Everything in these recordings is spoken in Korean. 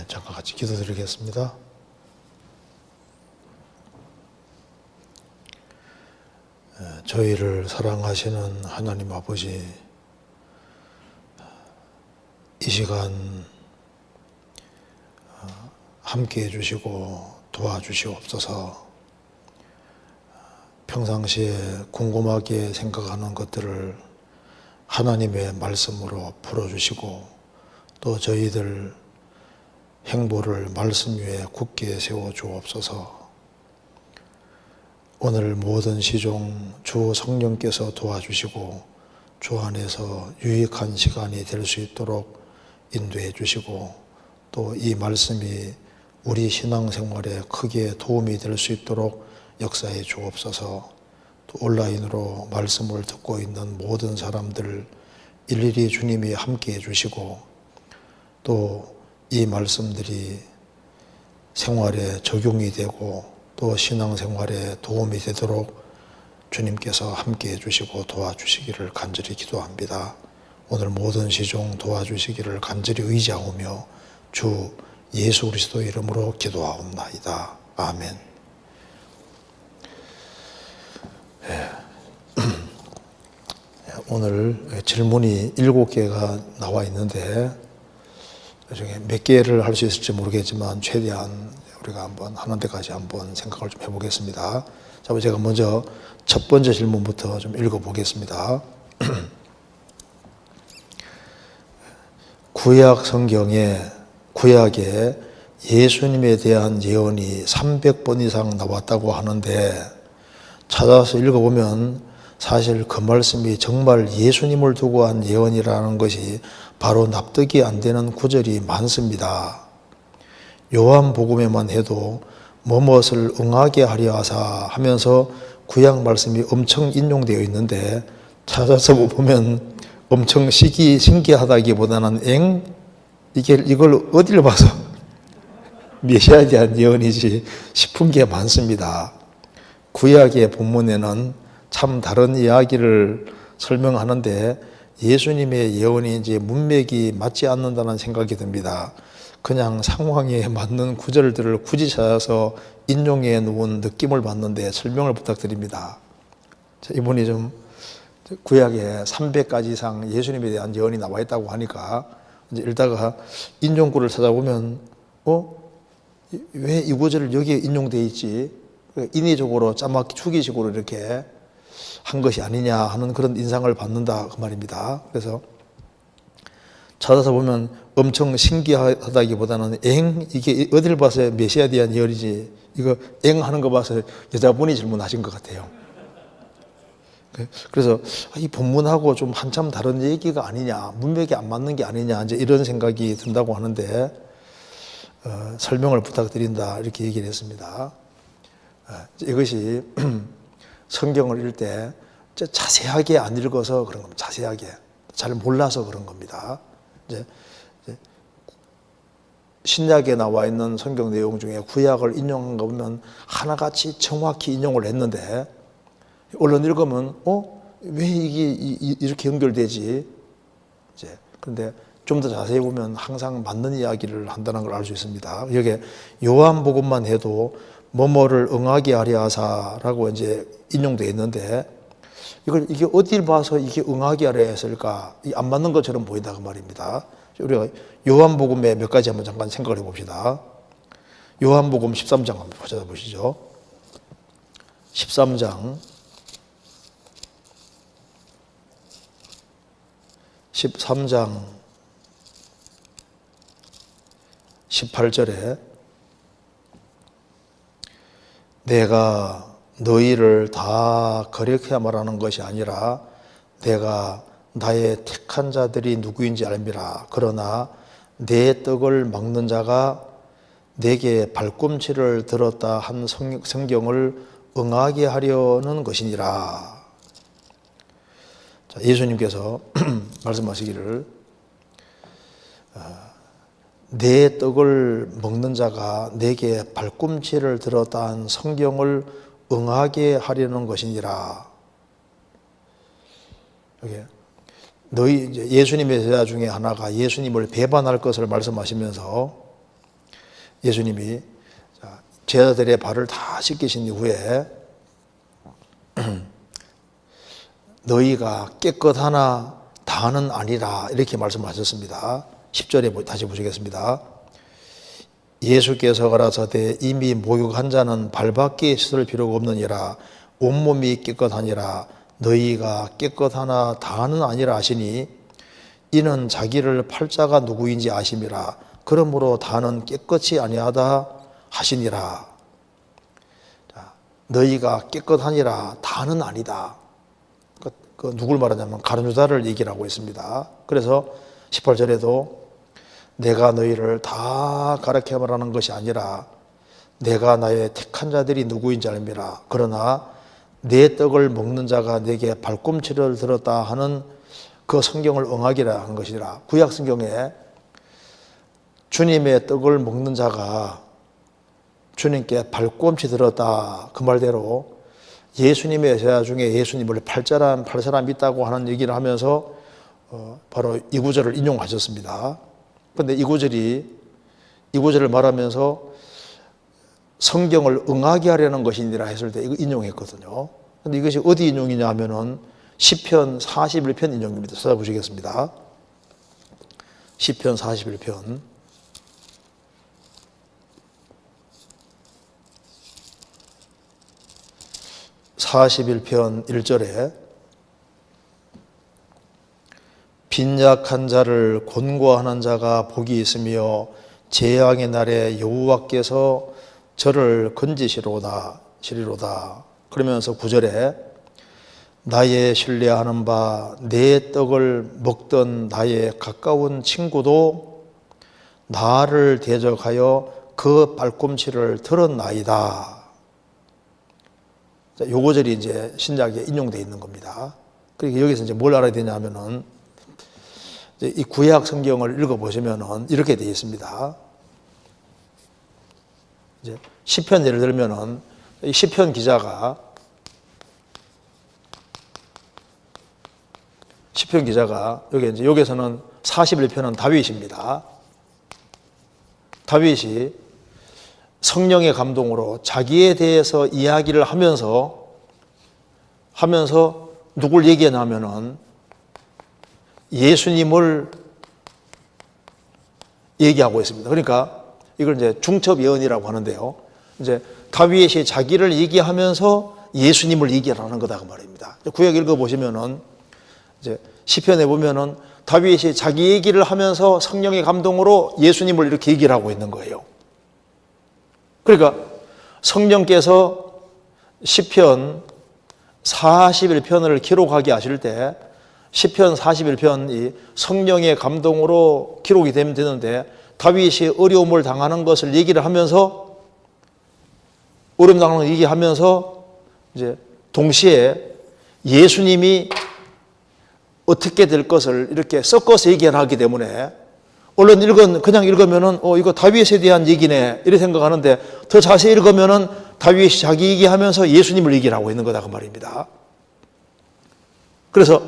잠깐 같이 기도드리겠습니다. 저희를 사랑하시는 하나님 아버지, 이 시간 함께 해주시고 도와주시옵소서. 평상시에 궁금하게 생각하는 것들을 하나님의 말씀으로 풀어주시고, 또 저희들 행보를 말씀 위에 굳게 세워주옵소서. 오늘 모든 시종 주 성령께서 도와주시고 주 안에서 유익한 시간이 될 수 있도록 인도해 주시고, 또 이 말씀이 우리 신앙생활에 크게 도움이 될 수 있도록 역사해 주옵소서. 또 온라인으로 말씀을 듣고 있는 모든 사람들 일일이 주님이 함께 해 주시고, 또 이 말씀들이 생활에 적용이 되고 또 신앙생활에 도움이 되도록 주님께서 함께 해주시고 도와주시기를 간절히 기도합니다. 오늘 모든 시종 도와주시기를 간절히 의지하오며 주 예수 그리스도 이름으로 기도하옵나이다. 아멘. 오늘 질문이 7개가 나와 있는데 그중에 몇 개를 할 수 있을지 모르겠지만 최대한 우리가 한번 하는 데까지 한번 생각을 좀 해보겠습니다. 자, 제가 먼저 첫 번째 질문부터 좀 읽어보겠습니다. 구약 성경에, 구약에 예수님에 대한 예언이 300번 이상 나왔다고 하는데 찾아서 읽어보면 사실 그 말씀이 정말 예수님을 두고 한 예언이라는 것이 바로 납득이 안 되는 구절이 많습니다. 요한복음에만 해도 뭐뭇을 응하게 하려 하사 하면서 구약 말씀이 엄청 인용되어 있는데 찾아서 보면 엄청 신기하다기보다는 이걸 어디를 봐서 메시아에 대한 예언이지 싶은 게 많습니다. 구약의 본문에는 참 다른 이야기를 설명하는데 예수님의 예언이 이제 문맥이 맞지 않는다는 생각이 듭니다. 그냥 상황에 맞는 구절들을 굳이 찾아서 인용해 놓은 느낌을 받는데 설명을 부탁드립니다. 이분이 좀 구약에 300가지 이상 예수님에 대한 예언이 나와 있다고 하니까 이제 읽다가 인용구를 찾아보면 왜 이 구절을 여기에 인용되어 있지? 인위적으로 짜맞기 추기식으로 이렇게 한 것이 아니냐 하는 그런 인상을 받는다 그 말입니다. 그래서 찾아서 보면 엄청 신기하다기보다는 이게 어딜 봐서 메시아에 대한 예언이지, 이거 하는 거 봐서 여자분이 질문하신 것 같아요. 그래서 이 본문하고 좀 한참 다른 얘기가 아니냐, 문맥이 안 맞는 게 아니냐, 이제 이런 생각이 든다고 하는데 설명을 부탁드린다 이렇게 얘기를 했습니다. 이것이 성경을 읽을 때 자세하게 안 읽어서 그런 겁니다. 자세하게 잘 몰라서 그런 겁니다. 이제 신약에 나와 있는 성경 내용 중에 구약을 인용한 거 보면 하나같이 정확히 인용을 했는데 얼른 읽으면 왜 이게 이렇게 연결되지? 이제 그런데 좀 더 자세히 보면 항상 맞는 이야기를 한다는 걸 알 수 있습니다. 여기에 요한복음만 해도 뭐뭐를 응하게 하려 하사라고 이제 인용되어 있는데 이게 어딜 봐서 이게 응하게 하려 했을까? 안 맞는 것처럼 보인다 그 말입니다. 우리가 요한복음에 몇 가지 한번 잠깐 생각을 해봅시다. 요한복음 13장 한번 찾아보시죠. 13장 18절에 내가 너희를 다 거룩해 말하는 것이 아니라 내가 나의 택한 자들이 누구인지 알미라. 그러나 내 떡을 먹는 자가 내게 발꿈치를 들었다 한 성경을 응하게 하려는 것이니라. 자, 예수님께서 말씀하시기를 내 떡을 먹는 자가 내게 발꿈치를 들었다 한 성경을 응하게 하려는 것이니라. 너희 예수님의 제자 중에 하나가 예수님을 배반할 것을 말씀하시면서 예수님이 제자들의 발을 다 씻기신 이후에 너희가 깨끗하나 다는 아니라 이렇게 말씀하셨습니다. 10절에 다시 보시겠습니다. 예수께서 가라사대 이미 목욕한 자는 발밖에 씻을 필요가 없느니라. 온몸이 깨끗하니라. 너희가 깨끗하나 다는 아니라 하시니 이는 자기를 팔자가 누구인지 아심이라. 그러므로 다는 깨끗이 아니하다 하시니라. 너희가 깨끗하니라 다는 아니다. 그 누굴 말하냐면 가룟 유다를 얘기를 하고 있습니다. 그래서 18절에도 내가 너희를 다 가르쳐 말하는 것이 아니라 내가 나의 택한 자들이 누구인지 알미라. 그러나 내 떡을 먹는 자가 내게 발꿈치를 들었다 하는 그 성경을 응하기라 하는 것이라. 구약 성경에 주님의 떡을 먹는 자가 주님께 발꿈치 들었다 그 말대로 예수님의 제자 중에 예수님을 팔 사람이 있다고 하는 얘기를 하면서 바로 이 구절을 인용하셨습니다. 그런데 이 구절을 말하면서 성경을 응하게 하려는 것이니라 했을 때 이거 인용했거든요. 그런데 이것이 어디 인용이냐 하면은 시편 41편 인용입니다. 찾아보시겠습니다. 시편 41편 41편 1절에 빈약한 자를 곤고하는 자가 복이 있으며 재앙의 날에 여호와께서 저를 건지시리로다. 그러면서 9절에 나의 신뢰하는 바 내 떡을 먹던 나의 가까운 친구도 나를 대적하여 그 발꿈치를 들었나이다. 요 구절이 이제 신약에 인용되어 있는 겁니다. 그러니까 여기서 이제 뭘 알아야 되냐면은 이 구약 성경을 읽어보시면은 이렇게 되어 있습니다. 이제 시편 예를 들면은 이 시편 기자가 여기서는 41편은 다윗입니다. 다윗이 성령의 감동으로 자기에 대해서 이야기를 하면서 누굴 얘기하냐면은 예수님을 얘기하고 있습니다. 그러니까 이걸 이제 중첩 예언이라고 하는데요. 이제 다윗이 자기를 얘기하면서 예수님을 얘기하는 거다 그 말입니다. 구약 읽어보시면은 이제 시편에 보면은 다윗이 자기 얘기를 하면서 성령의 감동으로 예수님을 이렇게 얘기를 하고 있는 거예요. 그러니까 성령께서 시편 41편을 기록하게 하실 때 시편 41편이 성령의 감동으로 기록이 되면 되는데 다윗이 어려움을 당하는 것을 얘기를 하면서 어려움 당하는 걸 얘기하면서 이제 동시에 예수님이 어떻게 될 것을 이렇게 섞어서 얘기를 하기 때문에 그냥 읽으면은 이거 다윗에 대한 얘기네 이렇게 생각하는데 더 자세히 읽으면은 다윗이 자기 얘기하면서 예수님을 얘기를 하고 있는 거다 그 말입니다. 그래서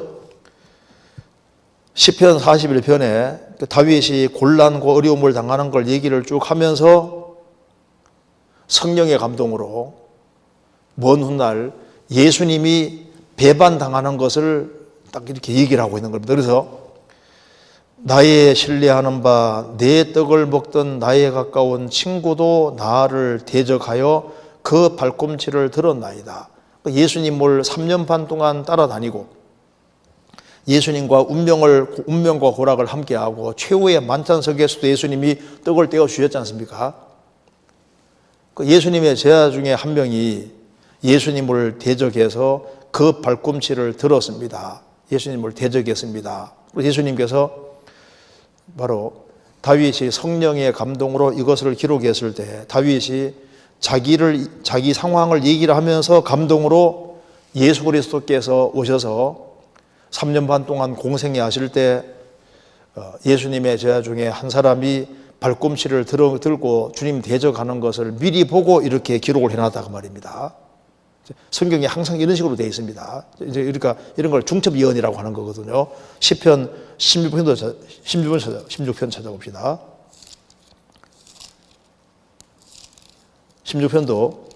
시편 41편에 다윗이 곤란과 어려움을 당하는 걸 얘기를 쭉 하면서 성령의 감동으로 먼 훗날 예수님이 배반당하는 것을 딱 이렇게 얘기를 하고 있는 겁니다. 그래서 나의 신뢰하는 바 내 떡을 먹던 나의 가까운 친구도 나를 대적하여 그 발꿈치를 들었나이다. 예수님을 3년 반 동안 따라다니고 예수님과 운명과 고락을 함께하고 최후의 만찬석에서도 예수님이 떡을 떼어 주셨지 않습니까? 예수님의 제자 중에 한 명이 예수님을 대적해서 그 발꿈치를 들었습니다. 예수님을 대적했습니다. 예수님께서 바로 다윗이 성령의 감동으로 이것을 기록했을 때 다윗이 자기 상황을 얘기를 하면서 감동으로 예수 그리스도께서 오셔서 3년 반 동안 공생애 하실 때 예수님의 제자 중에 한 사람이 발꿈치를 들고 주님 대적하는 것을 미리 보고 이렇게 기록을 해놨다 그 말입니다. 성경이 항상 이런 식으로 되어 있습니다. 이제 그러니까 이런 걸 중첩 예언이라고 하는 거거든요. 시편 16편 찾아봅시다. 16편도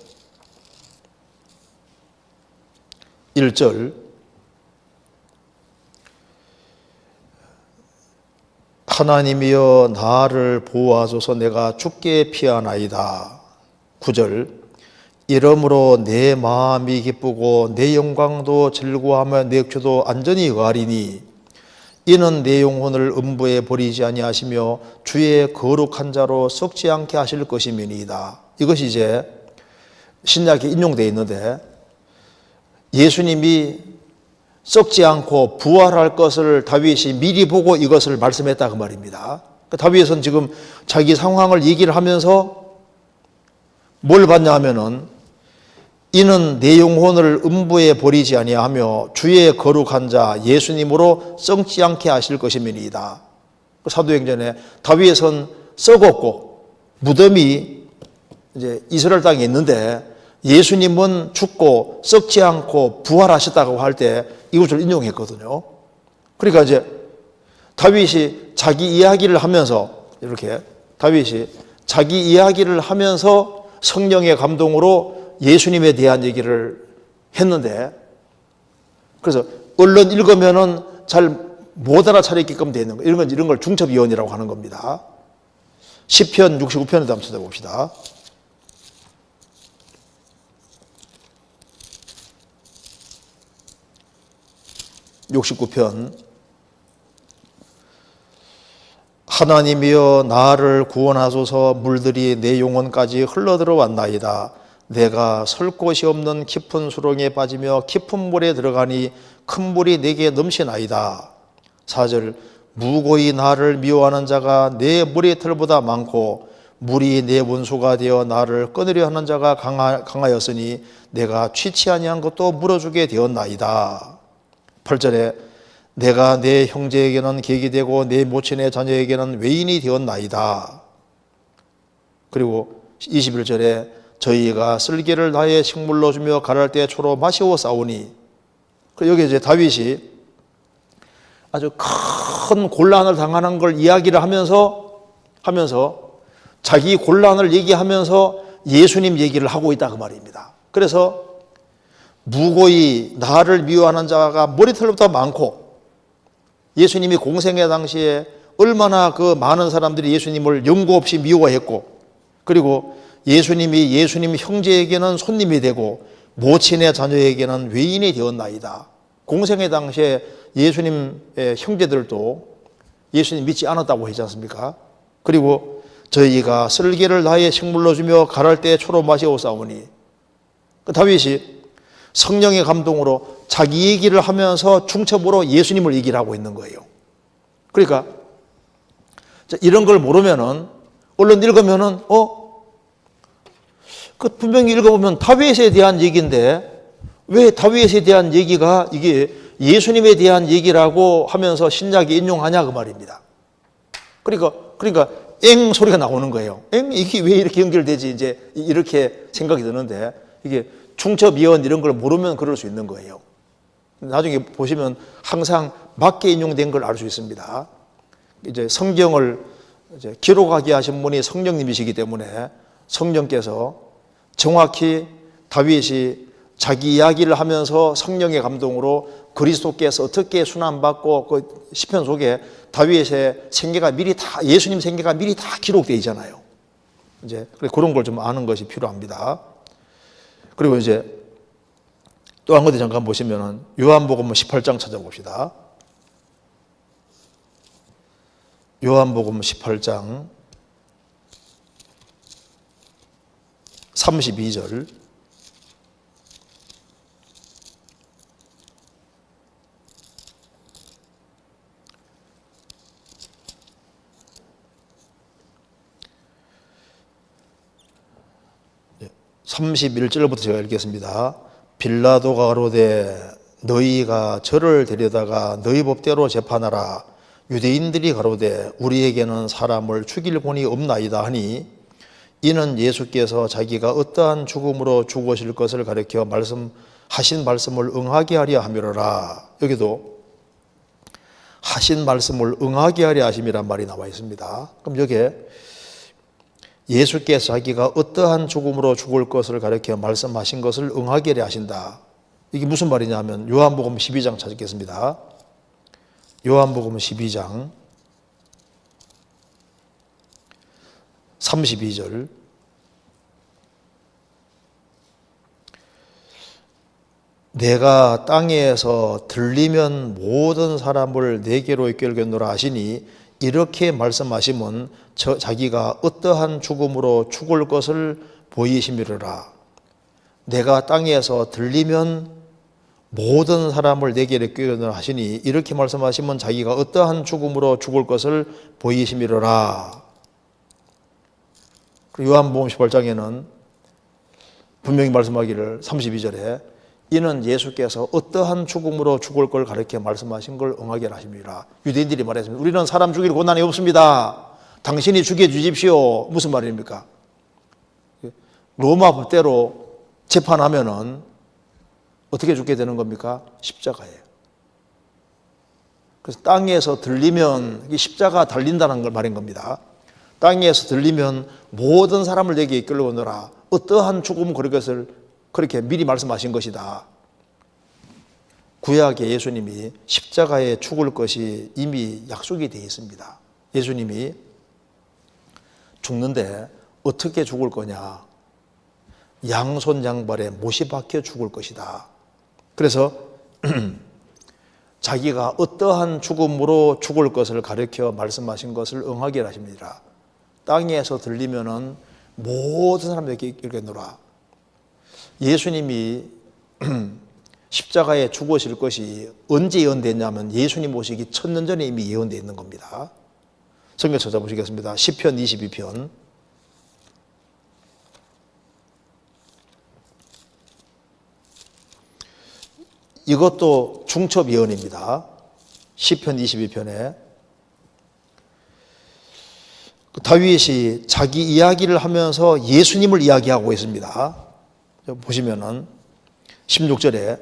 1절 하나님이여 나를 보호하소서 내가 죽게 피하나이다. 9절 이러므로 내 마음이 기쁘고 내 영광도 즐거워하며 내 육체도 안전히 거하리니 이는 내 영혼을 음부에 버리지 아니하시며 주의 거룩한 자로 썩지 않게 하실 것임이니이다. 이것이 이제 신약에 인용되어 있는데 예수님이 썩지 않고 부활할 것을 다윗이 미리 보고 이것을 말씀했다 그 말입니다. 다윗은 지금 자기 상황을 얘기를 하면서 뭘 봤냐 하면은 이는 내 영혼을 음부에 버리지 아니하며 주의 거룩한 자 예수님으로 썩지 않게 하실 것임이니이다. 사도행전에 다윗은 썩었고 무덤이 이제 이스라엘 땅에 있는데 예수님은 죽고 썩지 않고 부활하셨다고 할 때 이것을 인용했거든요. 그러니까 이제 다윗이 자기 이야기를 하면서 이렇게 다윗이 자기 이야기를 하면서 성령의 감동으로 예수님에 대한 얘기를 했는데 그래서 얼른 읽으면은 잘 못 알아차리게끔 되어 있는 거 이런 걸 중첩이원이라고 하는 겁니다. 시편 69편에도 한번 찾아봅시다. 69편 하나님이여 나를 구원하소서 물들이 내 영혼까지 흘러들어왔나이다. 내가 설 곳이 없는 깊은 수렁에 빠지며 깊은 물에 들어가니 큰 물이 내게 넘치나이다. 4절 무고히 나를 미워하는 자가 내 머리털보다 많고 물이 내 원수가 되어 나를 끊으려 하는 자가 강하였으니 내가 취치 아니한 것도 물어주게 되었나이다. 8절에 내가 내 형제에게는 객이 되고 내 모친의 자녀에게는 외인이 되었나이다. 그리고 21절에 저희가 쓸개를 다해 식물로 주며 가랄 때 초로 마시고 싸우니 여기 이제 다윗이 아주 큰 곤란을 당하는 걸 이야기를 하면서 자기 곤란을 얘기하면서 예수님 얘기를 하고 있다 그 말입니다. 그래서 무고히 나를 미워하는 자가 머리털보다 많고 예수님이 공생애 당시에 얼마나 그 많은 사람들이 예수님을 연고 없이 미워했고 그리고 예수님 형제에게는 손님이 되고 모친의 자녀에게는 외인이 되었나이다. 공생애 당시에 예수님의 형제들도 예수님 믿지 않았다고 하지 않습니까? 그리고 저희가 쓸개를 다해 식물로 주며 가랄 때 초로 마시고 싸우니 다윗이 성령의 감동으로 자기 얘기를 하면서 중첩으로 예수님을 얘기를 하고 있는 거예요. 그러니까 이런 걸 모르면은 얼른 읽으면은 그 분명히 읽어보면 다윗에 대한 얘기인데 왜 다윗에 대한 얘기가 이게 예수님에 대한 얘기라고 하면서 신약에 인용하냐 그 말입니다. 그러니까 엥 소리가 나오는 거예요. 이게 왜 이렇게 연결되지 이제 이렇게 생각이 드는데 이게 중첩이언 이런 걸 모르면 그럴 수 있는 거예요. 나중에 보시면 항상 맞게 인용된 걸 알 수 있습니다. 이제 성경을 이제 기록하게 하신 분이 성령님이시기 때문에 성령께서 정확히 다윗이 자기 이야기를 하면서 성령의 감동으로 그리스도께서 어떻게 순환받고 그 시편 속에 다윗의 생애가 미리 다 예수님 생애가 미리 다 기록되어 있잖아요. 이제 그런 걸 좀 아는 것이 필요합니다. 그리고 이제 또 한 군데 잠깐 보시면은 요한복음 18장 찾아봅시다. 요한복음 18장 32절 예, 31절부터 제가 읽겠습니다. 빌라도가 가로되 너희가 저를 데려다가 너희 법대로 재판하라. 유대인들이 가로되 우리에게는 사람을 죽일 권이 없나이다 하니 이는 예수께서 자기가 어떠한 죽음으로 죽으실 것을 가리켜 하신 말씀을 응하게 하려 함이로라. 여기도 하신 말씀을 응하게 하려 하심이란 말이 나와 있습니다. 그럼 여기에 예수께서 자기가 어떠한 죽음으로 죽을 것을 가리켜 말씀하신 것을 응하게 하려 하신다. 이게 무슨 말이냐면 요한복음 12장 찾겠습니다. 요한복음 12장 32절. 내가 땅에서 들리면 모든 사람을 내게로 이끌겠노라 하시니 이렇게 말씀하시면 자기가 어떠한 죽음으로 죽을 것을 보이심이로라. 내가 땅에서 들리면 모든 사람을 내게로 이끌겠노라 하시니 이렇게 말씀하시면 자기가 어떠한 죽음으로 죽을 것을 보이심이로라. 요한복음 18장에는 분명히 말씀하기를 32절에 이는 예수께서 어떠한 죽음으로 죽을 걸 가르쳐 말씀하신 걸 응하게 하십니다. 유대인들이 말했습니다. 우리는 사람 죽일 고난이 없습니다. 당신이 죽여주십시오. 무슨 말입니까? 로마 법대로 재판하면은 어떻게 죽게 되는 겁니까? 십자가예요. 그래서 땅에서 들리면 십자가 달린다는 걸 말인 겁니다. 땅에서 들리면 모든 사람을 내게 이끌어 오너라. 어떠한 죽음은 그럴 것을 그렇게 미리 말씀하신 것이다. 구약의 예수님이 십자가에 죽을 것이 이미 약속이 되어 있습니다. 예수님이 죽는데 어떻게 죽을 거냐? 양손 양발에 못이 박혀 죽을 것이다. 그래서 자기가 어떠한 죽음으로 죽을 것을 가르쳐 말씀하신 것을 응하게 하십니다. 땅에서 들리면은 모든 사람에게 이끌겠노라. 예수님이 십자가에 죽으실 것이 언제 예언됐냐면 예수님 오시기 1000년 전에 이미 예언되어 있는 겁니다. 성경 찾아보시겠습니다. 시편 22편. 이것도 중첩 예언입니다. 시편 22편에 다윗이 자기 이야기를 하면서 예수님을 이야기하고 있습니다. 보시면은 16절에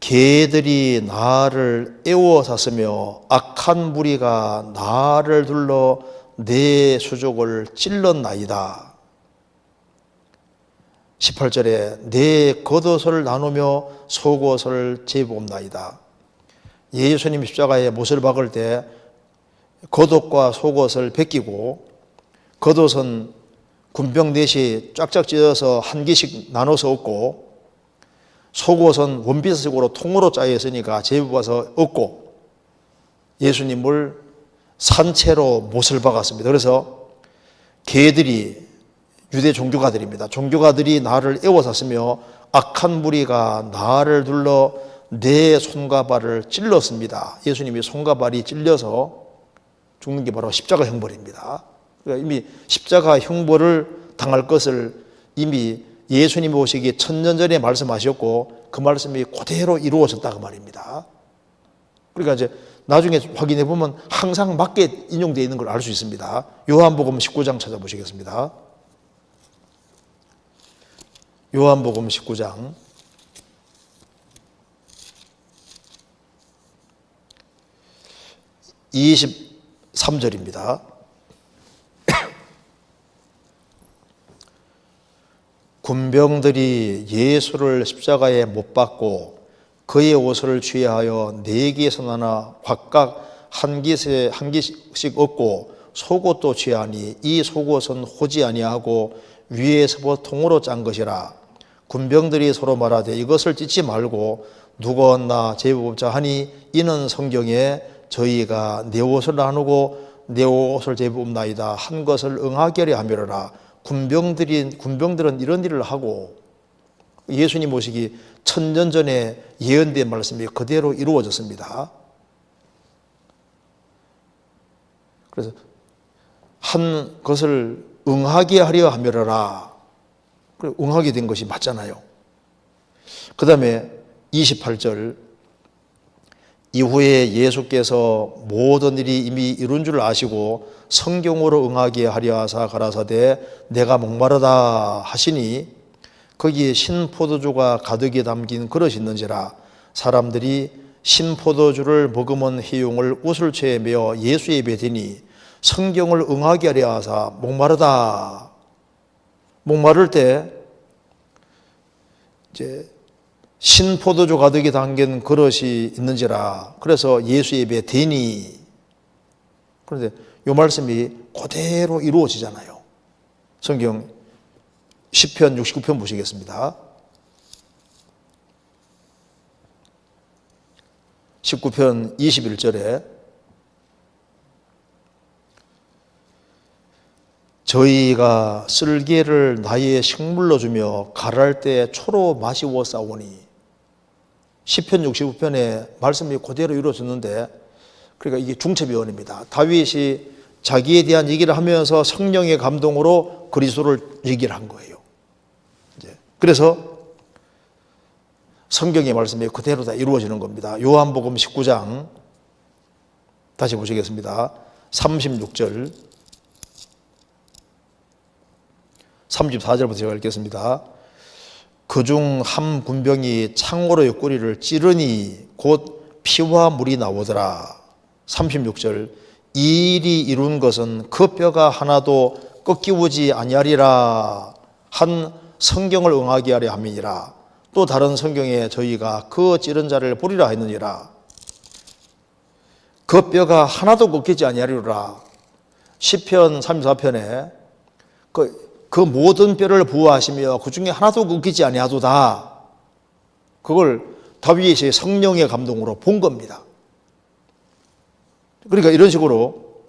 개들이 나를 애워쌌으며 악한 무리가 나를 둘러 내 수족을 찔렀나이다. 18절에 내 겉옷을 나누며 속옷을 제봅나이다. 예수님 십자가에 못을 박을 때 겉옷과 속옷을 벗기고 겉옷은 군병 넷이 쫙쫙 찢어서 한 개씩 나눠서 얻고 속옷은 원피스식으로 통으로 짜여 있으니까 제법아서 얻고 예수님을 산채로 못을 박았습니다. 그래서 개들이 유대 종교가들입니다. 종교가들이 나를 애워쌌으며 악한 무리가 나를 둘러 내 손과 발을 찔렀습니다. 예수님이 손과 발이 찔려서 죽는 게 바로 십자가 형벌입니다. 그러니까 이미 십자가 형벌을 당할 것을 이미 예수님이 오시기 1000년 전에 말씀하셨고 그 말씀이 그대로 이루어졌다 그 말입니다. 그러니까 이제 나중에 확인해 보면 항상 맞게 인용되어 있는 걸 알 수 있습니다. 요한복음 19장 찾아보시겠습니다. 요한복음 19장 23절입니다. 군병들이 예수를 십자가에 못 박고 그의 옷을 취하여 4개에서 나눠 각각 한 개씩 얻고 속옷도 취하니 이 속옷은 호지 아니하고 위에서부터 통으로 짠 것이라. 군병들이 서로 말하되 이것을 찢지 말고 누가 얻나 제법자 하니 이는 성경에 저희가 내 옷을 나누고 내 옷을 제법나이다 한 것을 응하게 하려 함이로라. 군병들은 이런 일을 하고 예수님 오시기 1000년 전에 예언된 말씀이 그대로 이루어졌습니다. 그래서 한 것을 응하게 하려 함이로라. 응하게 된 것이 맞잖아요. 그 다음에 28절 이후에 예수께서 모든 일이 이미 이룬 줄 아시고 성경으로 응하게 하려 하사 가라사대 내가 목마르다 하시니 거기에 신포도주가 가득히 담긴 그릇이 있는지라. 사람들이 신포도주를 머금은 회용을 웃을 채에 메어 예수의 배에 대니 성경을 응하게 하려 하사 목마르다. 목마를 때 이제 신포도주 가득히 담긴 그릇이 있는지라. 그래서 예수 예배 되니. 그런데 이 말씀이 그대로 이루어지잖아요. 성경 시편 69편 보시겠습니다. 19편 21절에 저희가 쓸개를 나의 식물로 주며 가랄 때 초로 마시워 싸우니. 시편 69편의 말씀이 그대로 이루어졌는데, 그러니까 이게 중첩위원입니다. 다윗이 자기에 대한 얘기를 하면서 성령의 감동으로 그리스도를 얘기를 한 거예요. 그래서 성경의 말씀이 그대로 다 이루어지는 겁니다. 요한복음 19장 다시 보시겠습니다. 36절 34절부터 제가 읽겠습니다. 그중 한 군병이 창으로 옆구리를 찌르니 곧 피와 물이 나오더라. 36절 이 일이 이룬 것은 그 뼈가 하나도 꺾이우지 아니하리라 한 성경을 응하게 하려 함이니라. 또 다른 성경에 저희가 그 찌른 자를 보리라 했느니라. 그 뼈가 하나도 꺾이지 아니하리라. 시편 34편에 그 모든 뼈를 부어하시며 그 중에 하나도 꺾이지 아니하도다. 그걸 다윗이 성령의 감동으로 본 겁니다. 그러니까 이런 식으로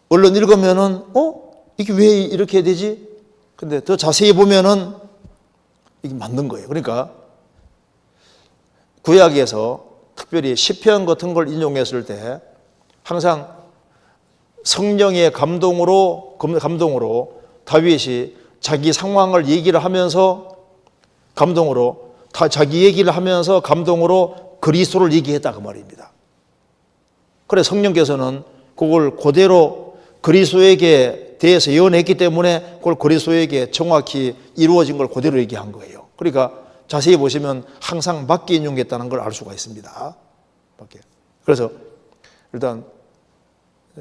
얼른 읽으면은 이게 왜 이렇게 되지? 근데 더 자세히 보면은 이게 맞는 거예요. 그러니까 구약에서 특별히 시편 같은 걸 인용했을 때 항상 성령의 감동으로 다윗이 자기 상황을 얘기를 하면서 감동으로 자기 얘기를 하면서 감동으로 그리스도를 얘기했다 그 말입니다. 그래 성령께서는 그걸 그대로 그리스도에게 대해서 예언했기 때문에 그걸 그리스도에게 정확히 이루어진 걸 그대로 얘기한 거예요. 그러니까 자세히 보시면 항상 맞게 인용했다는 걸 알 수가 있습니다. 그래서 일단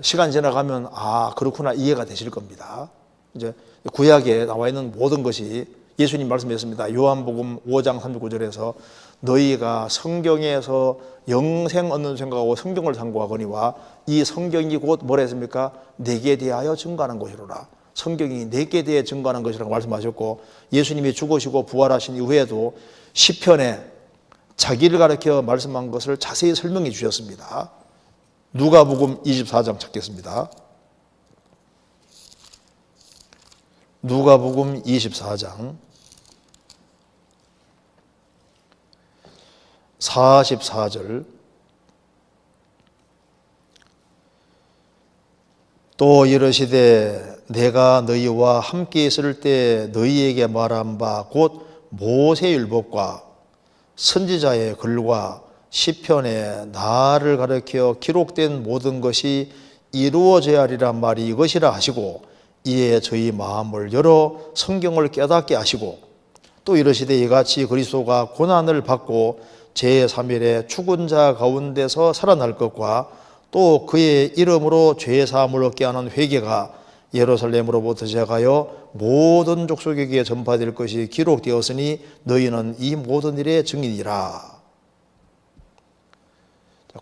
시간 지나가면 그렇구나 이해가 되실 겁니다. 이제 구약에 나와 있는 모든 것이 예수님 말씀하셨습니다. 요한복음 5장 39절에서 너희가 성경에서 영생 얻는 생각하고 성경을 상고하거니와 이 성경이 곧 뭐라 했습니까? 내게 대하여 증거하는 것이로라. 성경이 내게 대해 증거하는 것이라고 말씀하셨고 예수님이 죽으시고 부활하신 이후에도 시편에 자기를 가리켜 말씀한 것을 자세히 설명해 주셨습니다. 누가복음 24장 찾겠습니다. 누가복음 24장 44절 또 이르시되 내가 너희와 함께 있을 때 너희에게 말한 바 곧 모세율법과 선지자의 글과 시편에 나를 가리켜 기록된 모든 것이 이루어져야 하리란 말이 이것이라 하시고 이에 저희 마음을 열어 성경을 깨닫게 하시고 또 이르시되 이같이 그리스도가 고난을 받고 제3일에 죽은 자 가운데서 살아날 것과 또 그의 이름으로 죄사함을 얻게 하는 회개가 예루살렘으로부터 시작하여 모든 족속에게 전파될 것이 기록되었으니 너희는 이 모든 일의 증인이라.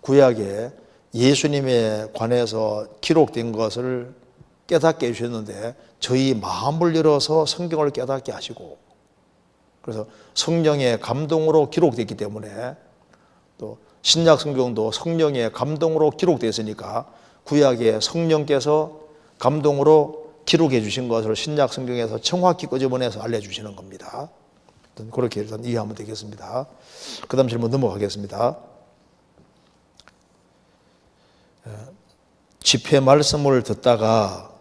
구약에 예수님에 관해서 기록된 것을 깨닫게 해주셨는데 저희 마음을 열어서 성경을 깨닫게 하시고 그래서 성령의 감동으로 기록됐기 때문에 또 신약 성경도 성령의 감동으로 기록됐으니까 구약에 성령께서 감동으로 기록해 주신 것을 신약 성경에서 정확히 끄집어내서 알려주시는 겁니다. 그렇게 일단 이해하면 되겠습니다. 그 다음 질문 넘어가겠습니다. 집회 말씀을 듣다가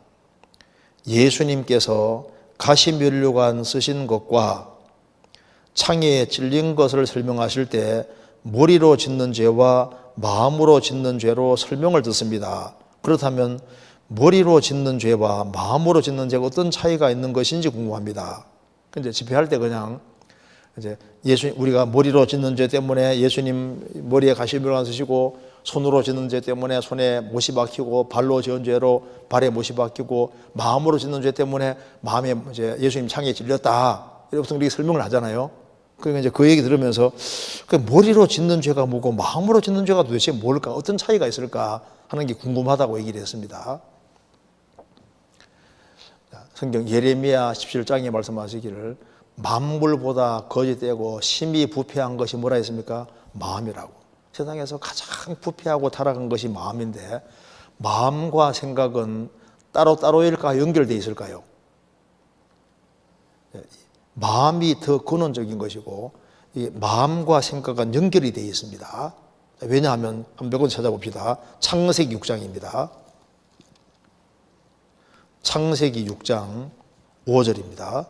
예수님께서 가시면류관 쓰신 것과 창에 찔린 것을 설명하실 때 머리로 짓는 죄와 마음으로 짓는 죄로 설명을 듣습니다. 그렇다면 머리로 짓는 죄와 마음으로 짓는 죄가 어떤 차이가 있는 것인지 궁금합니다. 근데 집회할 때 그냥 이제 우리가 머리로 짓는 죄 때문에 예수님 머리에 가시면류관 쓰시고 손으로 짓는 죄 때문에 손에 못이 박히고, 발로 지은 죄로 발에 못이 박히고, 마음으로 짓는 죄 때문에 마음에 이제 예수님 창에 찔렸다, 이렇게 설명을 하잖아요. 그러니까 이제 그 얘기 들으면서 그 머리로 짓는 죄가 뭐고 마음으로 짓는 죄가 도대체 뭘까, 어떤 차이가 있을까 하는 게 궁금하다고 얘기를 했습니다. 성경 예레미야 17장에 말씀하시기를 만물보다 거짓되고 심히 부패한 것이 뭐라 했습니까? 마음이라고. 세상에서 가장 부패하고 타락한 것이 마음인데, 마음과 생각은 따로따로일까, 연결되어 있을까요? 마음이 더 근원적인 것이고, 이 마음과 생각은 연결이 되어 있습니다. 왜냐하면 한번 몇 번 찾아봅시다. 창세기 6장입니다. 창세기 6장 5절입니다.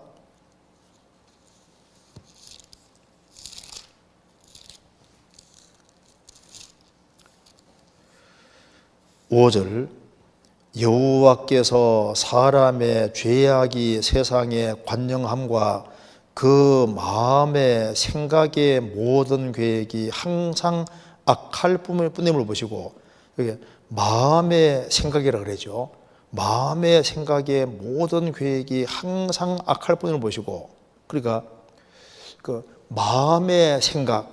(5절) 여호와께서 사람의 죄악이 세상에 관영함과 그 마음의 생각의 모든 계획이 항상 악할 뿐임을 보시고, 여기 마음의 생각이라 그러죠. 마음의 생각의 모든 계획이 항상 악할 뿐임을 보시고, 그러니까 그 마음의 생각,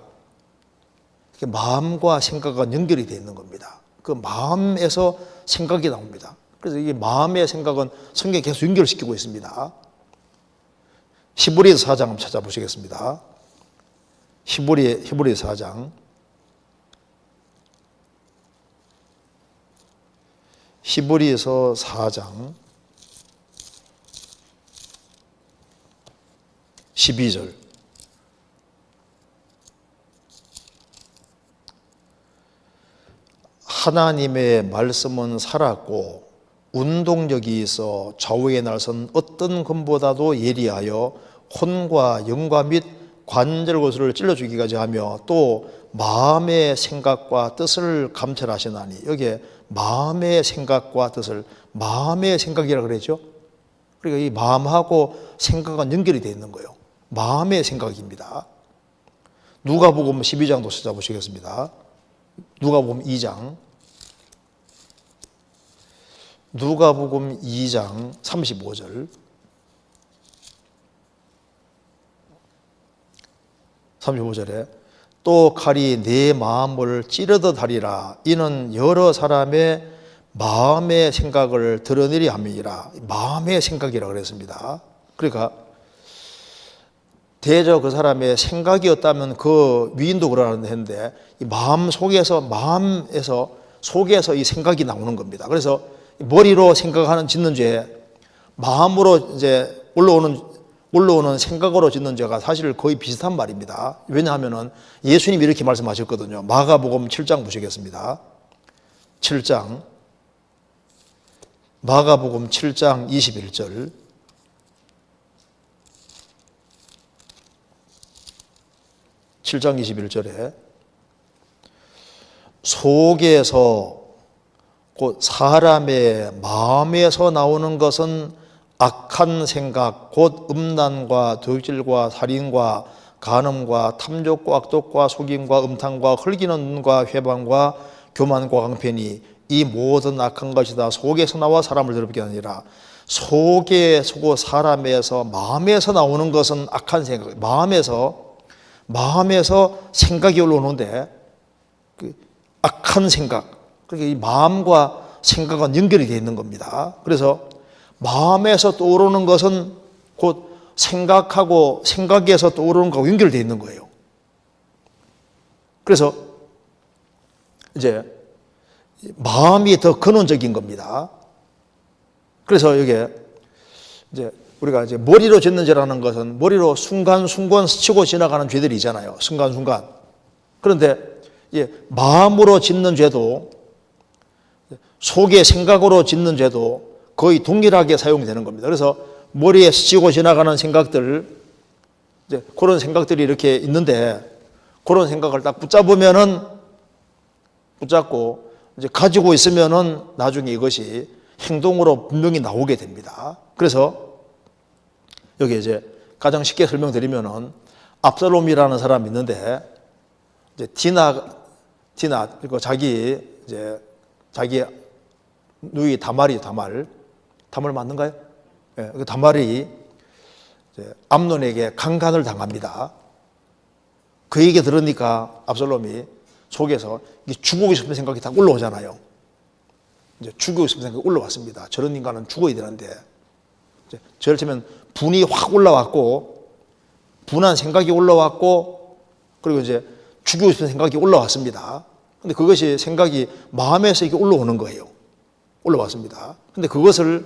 마음과 생각은 연결이 되어 있는 겁니다. 그 마음에서 생각이 나옵니다. 그래서 이 마음의 생각은 성경에 계속 연결시키고 있습니다. 히브리서 4장 한번 찾아보시겠습니다. 히브리서 4장. 히브리서 4장 12절. 하나님의 말씀은 살았고 운동력이 있어 좌우에 날선 어떤 검보다도 예리하여 혼과 영과 및 관절고수를 찔러 죽이기까지 하며 또 마음의 생각과 뜻을 감찰하시나니, 여기에 마음의 생각과 뜻을, 마음의 생각이라고 그랬죠. 그러니까 이 마음하고 생각은 연결이 되어 있는 거예요. 마음의 생각입니다. 누가복음 12장도 찾아보시겠습니다. 누가복음 2장. 누가복음 2장 35절. 35절에 또 칼이 내 마음을 찌르듯 하리라. 이는 여러 사람의 마음의 생각을 드러내려 함이니라. 마음의 생각이라고 그랬습니다. 그러니까 대저 그 사람의 생각이었다면 그 위인도 그러는 했는데, 이 마음 속에서 속에서 이 생각이 나오는 겁니다. 그래서 머리로 생각하는 짓는 죄, 마음으로 이제 올라오는 생각으로 짓는 죄가 사실 거의 비슷한 말입니다. 왜냐하면은 예수님이 이렇게 말씀하셨거든요. 마가복음 7장 보시겠습니다. 7장. 마가복음 7장 21절. (7장 21절에) 속에서, 곧 사람의 마음에서 나오는 것은 악한 생각, 곧 음란과 도둑질과 살인과 간음과 탐욕과 악독과 속임과 음탕과 흘기는 눈과 회방과 교만과 강편이 이 모든 악한 것이 다 속에서 나와 사람을 더럽게 하느니라. 속에서, 사람에서, 마음에서 나오는 것은 악한 생각, 마음에서 생각이 올라오는데, 그 악한 생각, 그러니까 이 마음과 생각은 연결이 되어 있는 겁니다. 그래서 마음에서 떠오르는 것은 곧 생각하고, 생각에서 떠오르는 것과 연결되어 있는 거예요. 그래서 이제 마음이 더 근원적인 겁니다. 그래서 이게 이제 우리가 이제 머리로 짓는 죄라는 것은 머리로 순간순간 스치고 지나가는 죄들이 있잖아요. 순간순간. 그런데 마음으로 짓는 죄도, 속의 생각으로 짓는 죄도 거의 동일하게 사용되는 겁니다. 그래서 머리에 스치고 지나가는 생각들, 이제 그런 생각들이 이렇게 있는데, 그런 생각을 딱 붙잡고 이제 가지고 있으면은 나중에 이것이 행동으로 분명히 나오게 됩니다. 그래서 여기 이제 가장 쉽게 설명드리면은 압살롬이라는 사람이 있는데, 이제 디나, 그리고 자기 누이 다말이 다말 맞는가요? 예, 그 다말이 암논에게 강간을 당합니다. 그 얘기 들으니까 압살롬이 속에서 죽고 싶은 생각이 다 올라오잖아요. 이제 죽고 싶은 생각이 올라왔습니다. 저런 인간은 죽어야 되는데, 저를 치면 분이 확 올라왔고, 분한 생각이 올라왔고, 그리고 이제 죽이고 싶은 생각이 올라왔습니다. 근데 그것이 생각이 마음에서 이렇게 올라오는 거예요. 올라왔습니다. 근데 그것을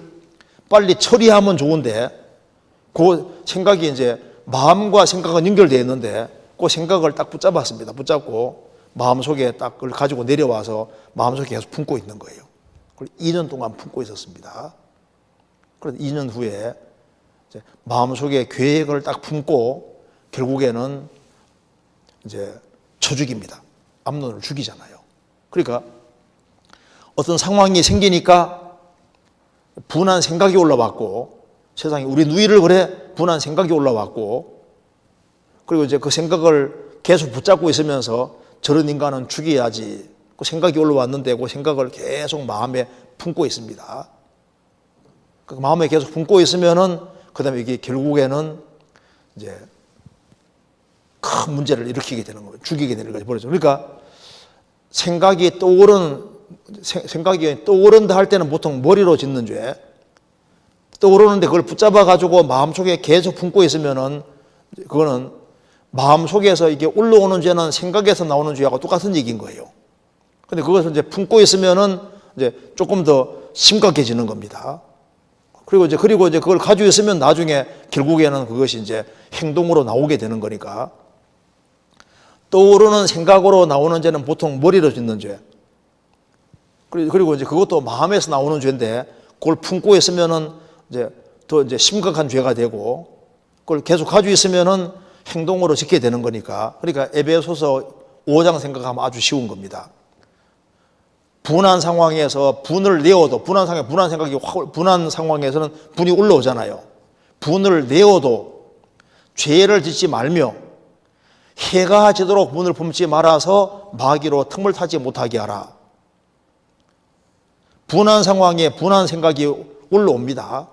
빨리 처리하면 좋은데, 그 생각이 이제 마음과 생각은 연결되어 있는데, 그 생각을 딱 붙잡았습니다. 붙잡고 마음속에 딱 그걸 가지고 내려와서 마음속에 계속 품고 있는 거예요. 그걸 2년 동안 품고 있었습니다. 그래서 2년 후에 이제 마음속에 계획을 딱 품고 결국에는 이제 쳐 죽입니다. 암논을 죽이잖아요. 그러니까 어떤 상황이 생기니까 분한 생각이 올라왔고, 세상에 우리 누이를 그래 분한 생각이 올라왔고, 그리고 이제 그 생각을 계속 붙잡고 있으면서 저런 인간은 죽여야지, 그 생각이 올라왔는데 그 생각을 계속 마음에 품고 있습니다. 그 마음에 계속 품고 있으면은 그 다음에 이게 결국에는 이제 큰 문제를 일으키게 되는 거예요. 죽이게 되는 거죠. 그러니까 생각이 떠오른다 할 때는 보통 머리로 짓는 죄, 떠오르는데 그걸 붙잡아 가지고 마음속에 계속 품고 있으면은 그거는 마음속에서 이게 올라오는 죄는 생각에서 나오는 죄하고 똑같은 얘기인 거예요. 근데 그것을 이제 품고 있으면은 이제 조금 더 심각해지는 겁니다. 그리고 이제 그걸 가지고 있으면 나중에 결국에는 그것이 이제 행동으로 나오게 되는 거니까, 떠오르는 생각으로 나오는 죄는 보통 머리로 짓는 죄. 그리고 이제 그것도 마음에서 나오는 죄인데 그걸 품고 있으면은 이제 더 이제 심각한 죄가 되고, 그걸 계속 가지고 있으면은 행동으로 지켜야 되는 거니까. 그러니까 에베소서 5장 생각하면 아주 쉬운 겁니다. 분한 상황에서 분을 내어도, 분한 상황에서는 분이 올라오잖아요. 분을 내어도 죄를 짓지 말며 해가 지도록 분을 품지 말아서 마귀로 틈을 타지 못하게 하라. 분한 상황에 분한 생각이 올라옵니다.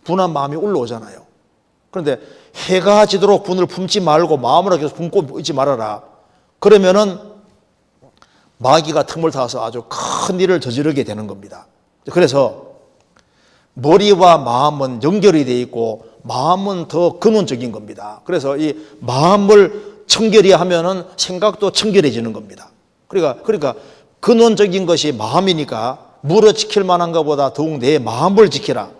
분한 마음이 올라오잖아요. 그런데 해가 지도록 분을 품지 말고 마음으로 계속 품고 있지 말아라. 그러면은 마귀가 틈을 타서 아주 큰 일을 저지르게 되는 겁니다. 그래서 머리와 마음은 연결이 되어 있고 마음은 더 근원적인 겁니다. 그래서 이 마음을 청결히 하면은 생각도 청결해지는 겁니다. 그러니까 근원적인 것이 마음이니까 물어 지킬 만한 것보다 더욱 내 마음을 지키라.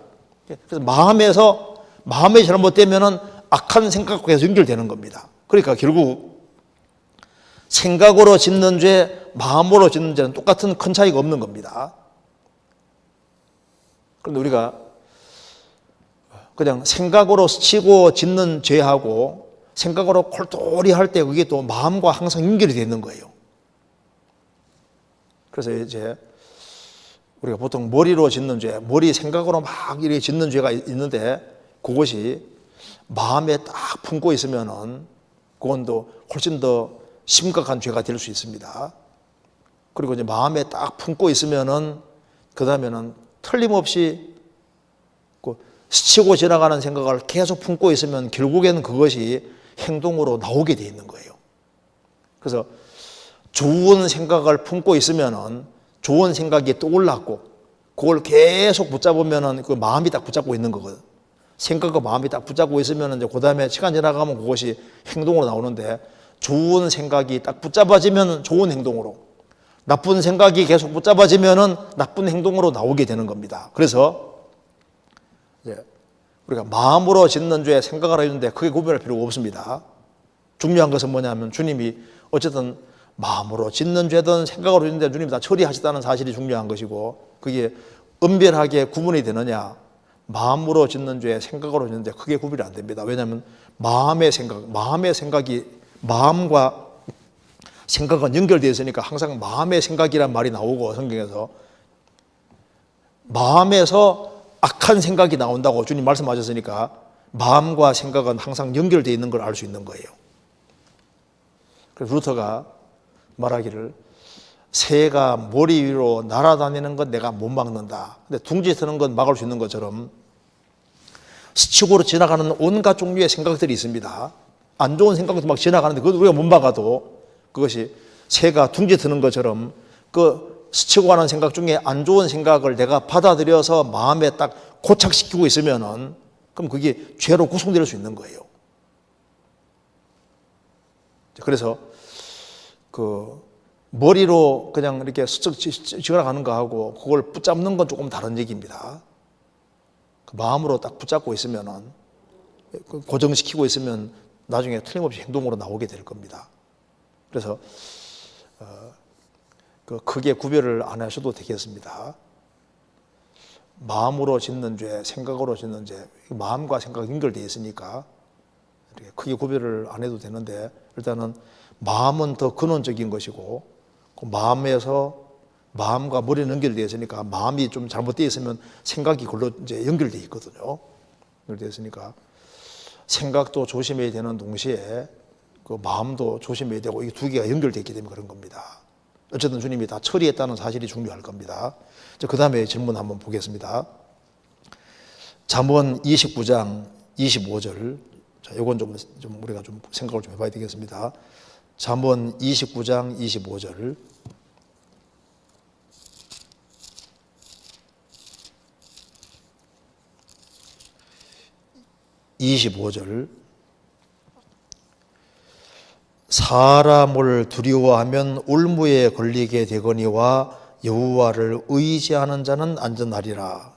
그래서 마음이 잘못되면은 악한 생각과 계속 연결되는 겁니다. 그러니까 결국 생각으로 짓는 죄, 마음으로 짓는 죄는 똑같은 큰 차이가 없는 겁니다. 그런데 우리가 그냥 생각으로 스치고 짓는 죄하고 생각으로 콜똘히 할 때 그게 또 마음과 항상 연결이 되는 거예요. 그래서 이제 우리가 보통 머리로 짓는 죄, 머리 생각으로 막 이렇게 짓는 죄가 있는데 그것이 마음에 딱 품고 있으면은 그건 또 훨씬 더 심각한 죄가 될 수 있습니다. 그리고 이제 마음에 딱 품고 있으면은 그 다음에는 틀림없이 스치고 지나가는 생각을 계속 품고 있으면 결국에는 그것이 행동으로 나오게 돼 있는 거예요. 그래서 좋은 생각을 품고 있으면은 좋은 생각이 떠올랐고 그걸 계속 붙잡으면은 그 마음이 딱 붙잡고 있는 거거든. 생각과 마음이 딱 붙잡고 있으면은 이제 그다음에 시간 지나가면 그것이 행동으로 나오는데, 좋은 생각이 딱 붙잡아지면 좋은 행동으로, 나쁜 생각이 계속 붙잡아지면은 나쁜 행동으로 나오게 되는 겁니다. 그래서 이제 우리가 마음으로 짓는 죄, 생각을 하는데 크게 구별할 필요가 없습니다. 중요한 것은 뭐냐면 주님이 어쨌든 마음으로 짓는 죄든 생각으로 짓는 죄든 주님이 다 처리하셨다는 사실이 중요한 것이고, 그게 은별하게 구분이 되느냐, 마음으로 짓는 죄, 생각으로 짓는 죄 크게 구별이 안 됩니다. 왜냐하면 마음과 생각은 연결되어 있으니까 항상 마음의 생각이란 말이 나오고, 성경에서 마음에서 악한 생각이 나온다고 주님 말씀하셨으니까 마음과 생각은 항상 연결되어 있는 걸 알 수 있는 거예요. 그래서 루터가 말하기를 새가 머리 위로 날아다니는 건 내가 못 막는다. 근데 둥지 서는 건 막을 수 있는 것처럼 스치고로 지나가는 온갖 종류의 생각들이 있습니다. 안 좋은 생각도 막 지나가는데 그것도 우리가 못 막아도 그것이 새가 둥지 트는 것처럼 그 스치고 가는 생각 중에 안 좋은 생각을 내가 받아들여서 마음에 딱 고착시키고 있으면은 그럼 그게 죄로 구성될 수 있는 거예요. 그래서 그 머리로 그냥 이렇게 스쳐 지나가는 거하고 그걸 붙잡는 건 조금 다른 얘기입니다. 그 마음으로 딱 붙잡고 있으면은 고정시키고 있으면 나중에 틀림없이 행동으로 나오게 될 겁니다. 그래서 그 크게 구별을 안 하셔도 되겠습니다. 마음으로 짓는 죄, 생각으로 짓는 죄, 마음과 생각이 연결되어 있으니까 이렇게 크게 구별을 안 해도 되는데 일단은 마음은 더 근원적인 것이고 그 마음에서 마음과 머리는 연결되어 있으니까 마음이 좀 잘못되어 있으면 생각이 그걸로 이제 연결되어 있거든요. 연결되어 있으니까 생각도 조심해야 되는 동시에 그 마음도 조심해야 되고 이 두 개가 연결되어 있기 때문에 그런 겁니다. 어쨌든 주님이 다 처리했다는 사실이 중요할 겁니다. 그 다음에 질문 한번 보겠습니다. 잠언 29장 25절. 자, 이건 좀 우리가 좀 생각을 좀 해봐야 되겠습니다. 잠언 29장 25절. 25절. 사람을 두려워하면 올무에 걸리게 되거니와 여호와를 의지하는 자는 안전하리라.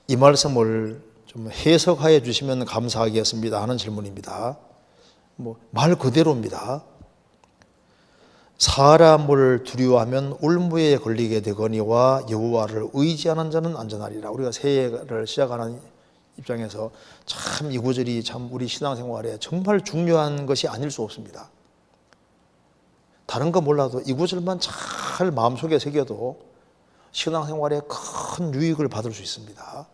이 말씀을 좀 해석하여 주시면 감사하겠습니다 하는 질문입니다. 말 그대로입니다. 사람을 두려워하면 올무에 걸리게 되거니와 여호와를 의지하는 자는 안전하리라. 우리가 새해를 시작하는 입장에서 참 이 구절이 참 우리 신앙생활에 정말 중요한 것이 아닐 수 없습니다. 다른 거 몰라도 이 구절만 잘 마음속에 새겨도 신앙생활에 큰 유익을 받을 수 있습니다.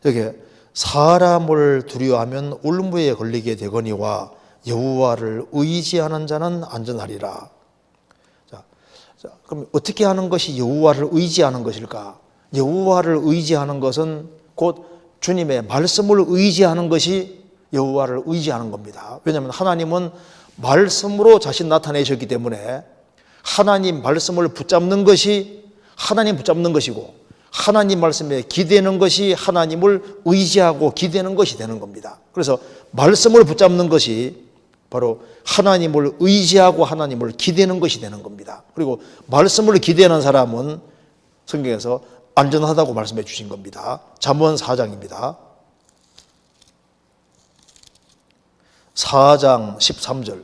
여기 사람을 두려워하면 올무에 걸리게 되거니와 여호와를 의지하는 자는 안전하리라. 자, 그럼 어떻게 하는 것이 여호와를 의지하는 것일까? 여호와를 의지하는 것은 곧 주님의 말씀을 의지하는 것이 여호와를 의지하는 겁니다. 왜냐하면 하나님은 말씀으로 자신 나타내셨기 때문에 하나님 말씀을 붙잡는 것이 하나님 붙잡는 것이고 하나님 말씀에 기대는 것이 하나님을 의지하고 기대는 것이 되는 겁니다. 그래서 말씀을 붙잡는 것이 바로 하나님을 의지하고 하나님을 기대는 것이 되는 겁니다. 그리고 말씀을 기대하는 사람은 성경에서 안전하다고 말씀해 주신 겁니다. 잠언 4장입니다. 4장 13절.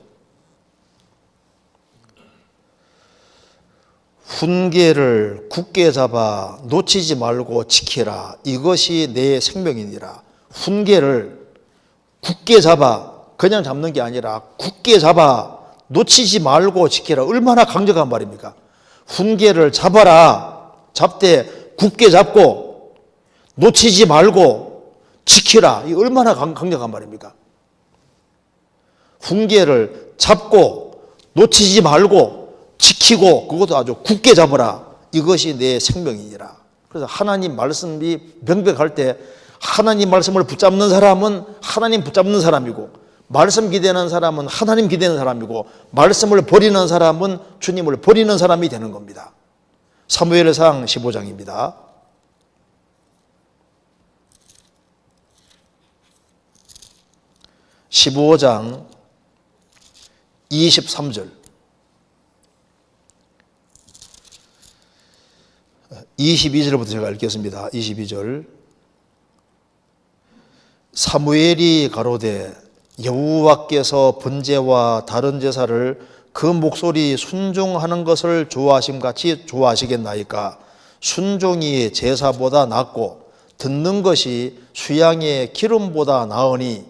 훈계를 굳게 잡아 놓치지 말고 지키라. 이것이 내 생명이니라. 훈계를 굳게 잡아, 그냥 잡는 게 아니라 굳게 잡아 놓치지 말고 지키라. 얼마나 강력한 말입니까? 훈계를 잡아라. 잡되 굳게 잡고 놓치지 말고 지키라. 이 얼마나 강력한 말입니까? 훈계를 잡고 놓치지 말고 지키고 그것도 아주 굳게 잡으라. 이것이 내 생명이니라. 그래서 하나님 말씀이 명백할 때 하나님 말씀을 붙잡는 사람은 하나님 붙잡는 사람이고 말씀 기대는 사람은 하나님 기대는 사람이고 말씀을 버리는 사람은 주님을 버리는 사람이 되는 겁니다. 사무엘상 15장입니다. (15장) 23절 22절부터 제가 읽겠습니다. 22절. 사무엘이 가로되 여호와께서 번제와 다른 제사를 그 목소리 순종하는 것을 좋아하심같이 좋아하시겠나이까? 순종이 제사보다 낫고 듣는 것이 수양의 기름보다 나으니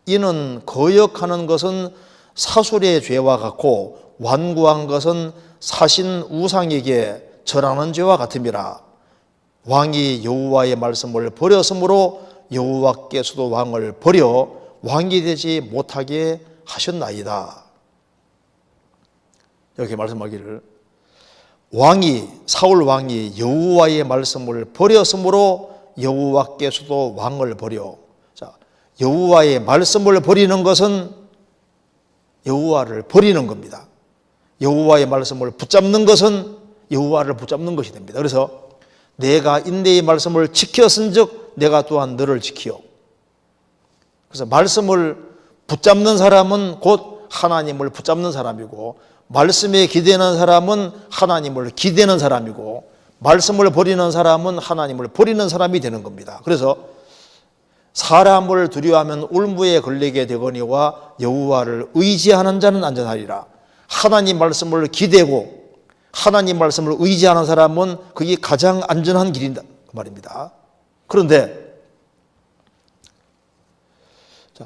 이는 거역하는 것은 사술의 죄와 같고 완고한 것은 사신 우상에게 절하는 죄와 같음이라. 왕이 여호와의 말씀을 버렸으므로 여호와께서도 왕을 버려 왕이 되지 못하게 하셨나이다. 이렇게 말씀하기를 사울 왕이 여호와의 말씀을 버렸으므로 여호와께서도 왕을 버려. 자, 여호와의 말씀을 버리는 것은 여호와를 버리는 겁니다. 여호와의 말씀을 붙잡는 것은 여호와를 붙잡는 것이 됩니다. 그래서 내가 인내의 말씀을 지켰은즉 내가 또한 너를 지키오. 그래서 말씀을 붙잡는 사람은 곧 하나님을 붙잡는 사람이고, 말씀에 기대는 사람은 하나님을 기대는 사람이고, 말씀을 버리는 사람은 하나님을 버리는 사람이 되는 겁니다. 그래서 사람을 두려워하면 울무에 걸리게 되거니와 여호와를 의지하는 자는 안전하리라. 하나님 말씀을 기대고 하나님 말씀을 의지하는 사람은 그게 가장 안전한 길이다 그 말입니다. 그런데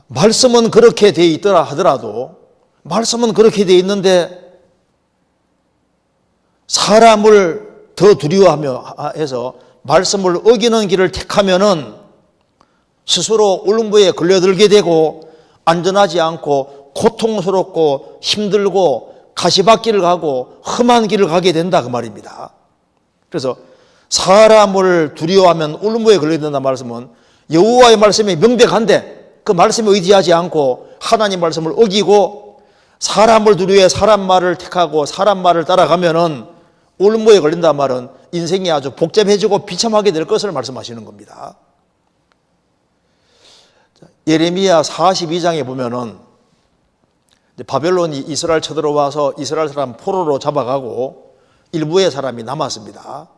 말씀은 그렇게 돼 있더라 하더라도, 말씀은 그렇게 돼 있는데 사람을 더 두려워하며 해서 말씀을 어기는 길을 택하면은 스스로 울음부에 걸려들게 되고 안전하지 않고 고통스럽고 힘들고 가시밭길을 가고 험한 길을 가게 된다 그 말입니다. 그래서 사람을 두려워하면 울음부에 걸려야 된다는 말씀은 여호와의 말씀이 명백한데 그 말씀에 의지하지 않고 하나님 말씀을 어기고 사람을 두려워해 사람 말을 택하고 사람 말을 따라가면은 울음부에 걸린다는 말은 인생이 아주 복잡해지고 비참하게 될 것을 말씀하시는 겁니다. 예레미야 42장에 보면은 바벨론이 이스라엘 쳐들어와서 이스라엘 사람 포로로 잡아가고 일부의 사람이 남았습니다.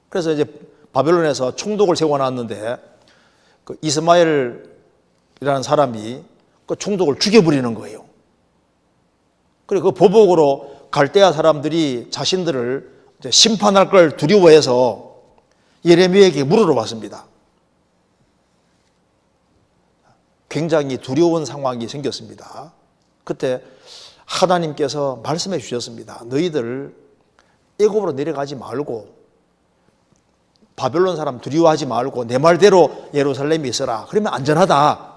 그래서 이제 바벨론에서 총독을 세워놨는데 그 이스마엘이라는 사람이 그 총독을 죽여버리는 거예요. 그리고 그 보복으로 갈대아 사람들이 자신들을 이제 심판할 걸 두려워해서 예레미야에게 물으러 왔습니다. 굉장히 두려운 상황이 생겼습니다. 그때 하나님께서 말씀해 주셨습니다. 너희들 애굽으로 내려가지 말고 바벨론 사람 두려워하지 말고 내 말대로 예루살렘에 있어라. 그러면 안전하다.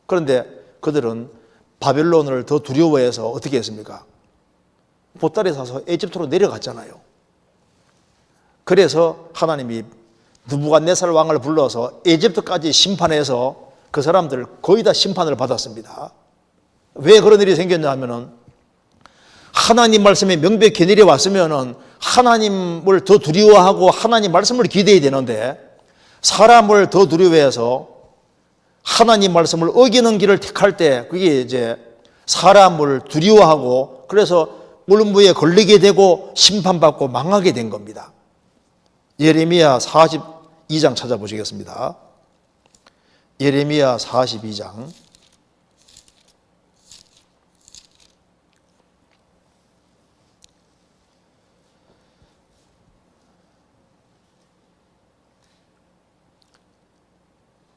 그런데 그들은 바벨론을 더 두려워해서 어떻게 했습니까? 보따리 사서 에집트로 내려갔잖아요. 그래서 하나님이 느부갓네살 왕을 불러서 에집트까지 심판해서 그 사람들 거의 다 심판을 받았습니다. 왜 그런 일이 생겼냐 하면은 하나님 말씀이 명백히 내려왔으면은 하나님을 더 두려워하고 하나님 말씀을 기대해야 되는데 사람을 더 두려워해서 하나님 말씀을 어기는 길을 택할 때 그게 이제 사람을 두려워하고 그래서 울음부에 걸리게 되고 심판받고 망하게 된 겁니다. 예레미야 42장 찾아보시겠습니다. 예레미야 42장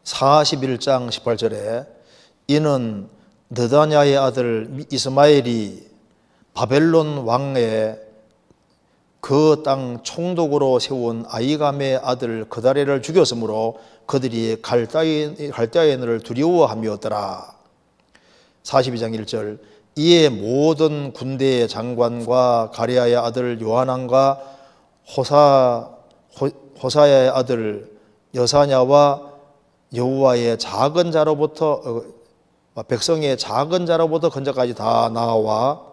41장 18절에 이는 느다냐의 아들 이스마엘이 바벨론 왕의 그 땅 총독으로 세운 아이감의 아들 그다레를 죽였으므로 그들이 갈대아인을 두려워함이었더라. 42장 1절 이에 모든 군대의 장관과 가랴의 아들 요하난과 호사야의 아들 여사냐와 여호와의 작은 자로부터 백성의 작은 자로부터 건자까지 다 나와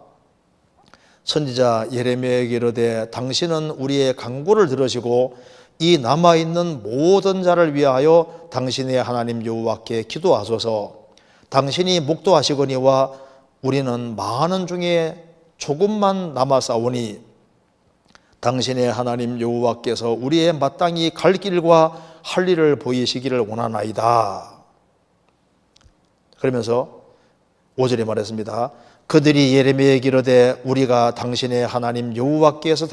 선지자 예레미야에게 이르되 당신은 우리의 간구를 들으시고 이 남아있는 모든 자를 위하여 당신의 하나님 여호와께 기도하소서. 당신이 목도하시거니와 우리는 많은 중에 조금만 남았사오니 당신의 하나님 여호와께서 우리의 마땅히 갈 길과 할 일을 보이시기를 원하나이다. 그러면서 5절에 말했습니다. 그들이 예레미야에게 이르되 우리가 당신의 하나님 여호와께서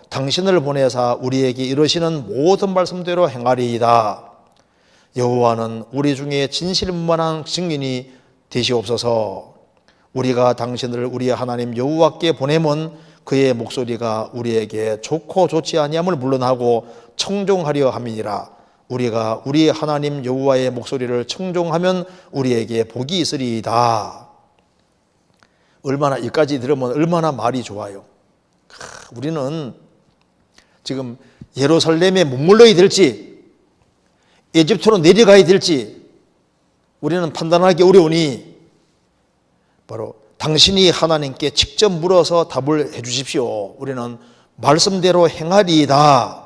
당신을 보내사 우리에게 이르시는 모든 말씀대로 행하리이다. 여호와는 우리 중에 진실만한 증인이 되시옵소서. 우리가 당신을 우리의 하나님 여호와께 보내면 그의 목소리가 우리에게 좋고 좋지 아니함을 물론하고 청종하려 함이니라. 우리가 우리 하나님 여호와의 목소리를 청종하면 우리에게 복이 있으리이다. 얼마나 여기까지 들으면 얼마나 말이 좋아요. 우리는 지금 예루살렘에 머물러야 될지 에집트로 내려가야 될지 우리는 판단하기 어려우니 바로 당신이 하나님께 직접 물어서 답을 해 주십시오. 우리는 말씀대로 행하리이다.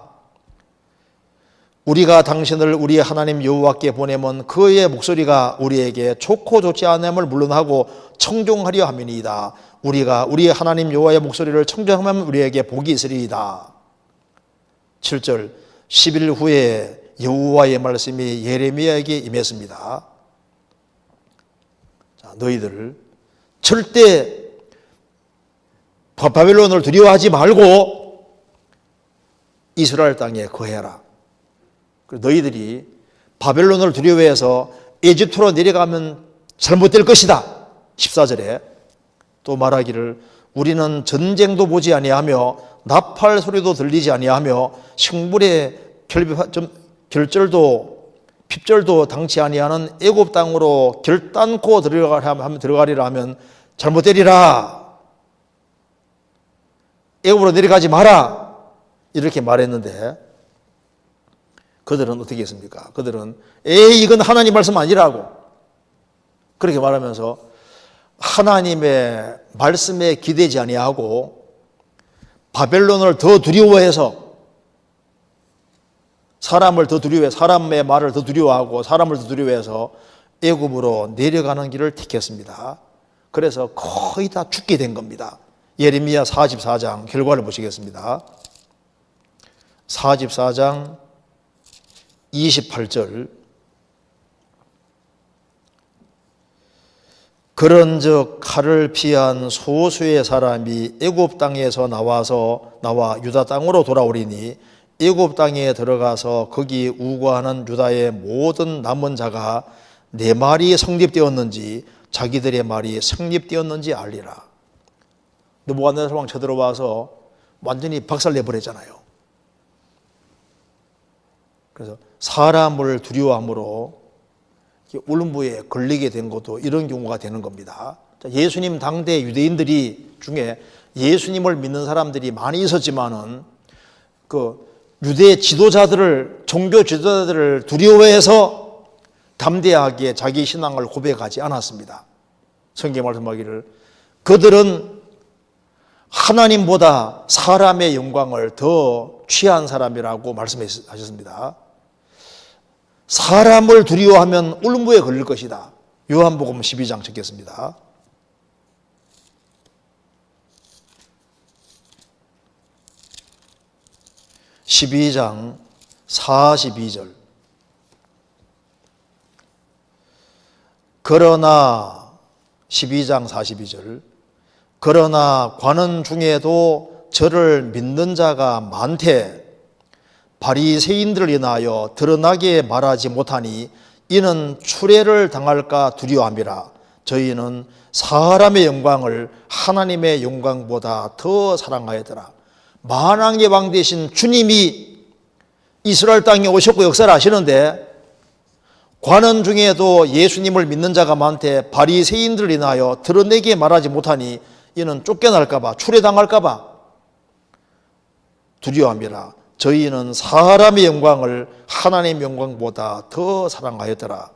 우리가 당신을 우리 하나님 여호와께 보내면 그의 목소리가 우리에게 좋고 좋지 않음을 물론하고 청종하려 함이니이다. 우리가 우리 하나님 여호와의 목소리를 청종하면 우리에게 복이 있으리이다. 7절 10일 후에 여호와의 말씀이 예레미야에게 임했습니다. 자, 너희들 절대 바벨론을 두려워하지 말고 이스라엘 땅에 거해라. 너희들이 바벨론을 두려워해서 에집트로 내려가면 잘못될 것이다. 14절에 또 말하기를 우리는 전쟁도 보지 아니하며 나팔 소리도 들리지 아니하며 식물의 결절도 핍절도 당치 아니하는 애굽 땅으로 결단코 들어가리라 하면 잘못되리라. 애굽으로 내려가지 마라. 이렇게 말했는데 그들은 어떻게 했습니까? 그들은 에이 이건 하나님 말씀 아니라고 그렇게 말하면서 하나님의 말씀에 기대지 아니하고 바벨론을 더 두려워해서 사람을 더 두려워해 사람의 말을 더 두려워하고 사람을 더 두려워해서 애굽으로 내려가는 길을 택했습니다. 그래서 거의 다 죽게 된 겁니다. 예레미야 44장 결과를 보시겠습니다. 44장 28절 그런즉 칼을 피한 소수의 사람이 애굽 땅에서 나와 유다 땅으로 돌아오리니 애굽 땅에 들어가서 거기 우거하는 유다의 모든 남은 자가 내 말이 성립되었는지 자기들의 말이 성립되었는지 알리라. 느부갓네살 왕 쳐들어와서 완전히 박살내버렸잖아요. 그래서 사람을 두려워함으로 울음부에 걸리게 된 것도 이런 경우가 되는 겁니다. 예수님 당대 유대인들이 중에 예수님을 믿는 사람들이 많이 있었지만은 그 유대 지도자들을 종교 지도자들을 두려워해서 담대하게 자기 신앙을 고백하지 않았습니다. 성경 말씀하기를 그들은 하나님보다 사람의 영광을 더 취한 사람이라고 말씀하셨습니다. 사람을 두려워하면 울음부에 걸릴 것이다. 요한복음 12장 적겠습니다. (12장) 42절 그러나 12장 42절 그러나 관원 중에도 저를 믿는 자가 많되 바리새인들을 인하여 드러나게 말하지 못하니 이는 추례를 당할까 두려워함이라. 저희는 사람의 영광을 하나님의 영광보다 더 사랑하였더라. 만왕의 왕 되신 주님이 이스라엘 땅에 오셨고 역사를 하시는데 관원 중에도 예수님을 믿는 자가 많되 바리새인들을 인하여 드러내게 말하지 못하니 이는 쫓겨날까 봐 추례당할까 봐 두려워함이라. 저희는 사람의 영광을 하나님의 영광보다 더 사랑하였더라.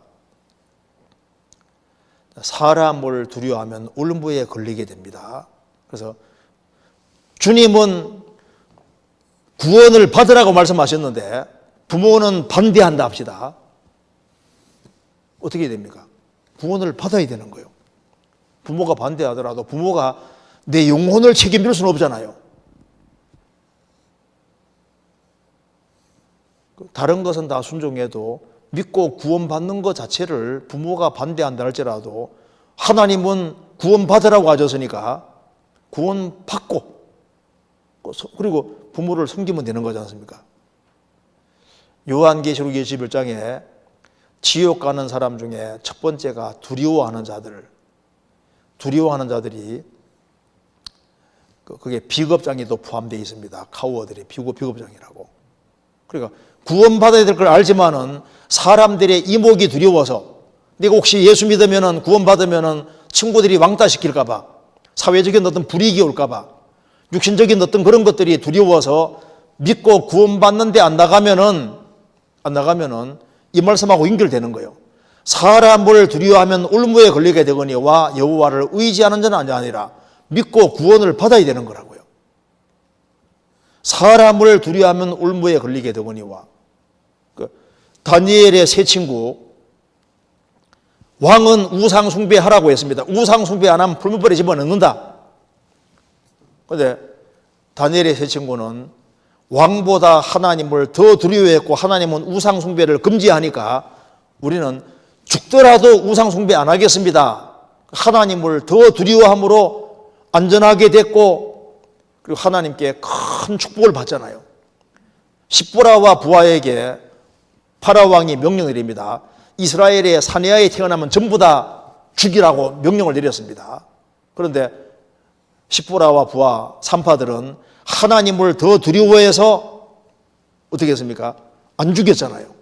사람을 두려워하면 울음부에 걸리게 됩니다. 그래서 주님은 구원을 받으라고 말씀하셨는데 부모는 반대한다 합시다. 어떻게 됩니까? 구원을 받아야 되는 거예요. 부모가 반대하더라도 부모가 내 영혼을 책임질 수는 없잖아요. 다른 것은 다 순종해도 믿고 구원받는 것 자체를 부모가 반대한다 할지라도 하나님은 구원받으라고 하셨으니까 구원받고 그리고 부모를 섬기면 되는 거지 않습니까? 요한계시록 21장에 지옥 가는 사람 중에 첫 번째가 두려워하는 자들이 그게 비겁장에도 포함되어 있습니다. 카우어들이 비겁장이라고. 그러니까 구원받아야 될 걸 알지만은 사람들의 이목이 두려워서 내가 혹시 예수 믿으면은 구원받으면은 친구들이 왕따 시킬까 봐 사회적인 어떤 불이익이 올까봐, 육신적인 어떤 그런 것들이 두려워서 믿고 구원받는데 안 나가면은 이 말씀하고 연결되는 거예요. 사람을 두려워하면 올무에 걸리게 되거니와 여호와를 의지하는 자는 아니라 믿고 구원을 받아야 되는 거라고요. 사람을 두려워하면 올무에 걸리게 되거니와. 다니엘의 세 친구, 왕은 우상 숭배하라고 했습니다. 우상 숭배 안 하면 풀무불에 집어넣는다. 그런데 다니엘의 세 친구는 왕보다 하나님을 더 두려워했고 하나님은 우상 숭배를 금지하니까 우리는 죽더라도 우상 숭배 안 하겠습니다. 하나님을 더 두려워함으로 안전하게 됐고, 그리고 하나님께 큰 축복을 받잖아요. 십보라와 부하에게 파라오 왕이 명령을 내립니다. 이스라엘의 사내아에 태어나면 전부 다 죽이라고 명령을 내렸습니다. 그런데 십보라와 부하 산파들은 하나님을 더 두려워해서 어떻게 했습니까? 안 죽였잖아요.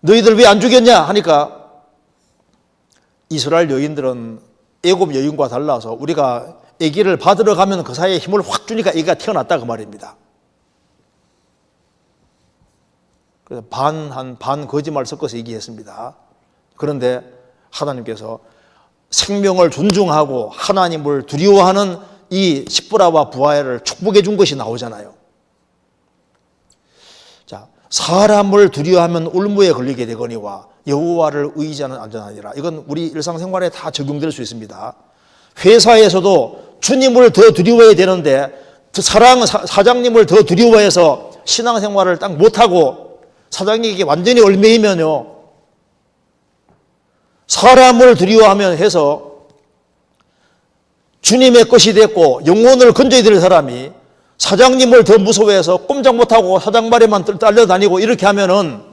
너희들 왜 안 죽였냐 하니까 이스라엘 여인들은 애굽 여인과 달라서 우리가 아기를 받으러 가면 그 사이에 힘을 확 주니까 아기가 태어났다 그 말입니다. 그래서 반 거짓말 섞어서 얘기했습니다. 그런데 하나님께서 생명을 존중하고 하나님을 두려워하는 이 십보라와 부하를 축복해 준 것이 나오잖아요. 자, 사람을 두려워하면 올무에 걸리게 되거니와 여호와를 의지하는 안전하니라. 이건 우리 일상생활에 다 적용될 수 있습니다. 회사에서도 주님을 더 두려워해야 되는데 사장님을 더 두려워해서 신앙생활을 딱 못하고 사장님에게 완전히 얽매이면요, 사람을 두려워하면 해서 주님의 것이 됐고 영혼을 건져야 될 사람이 사장님을 더 무서워해서 꼼짝 못하고 사장 말에만 딸려다니고 이렇게 하면은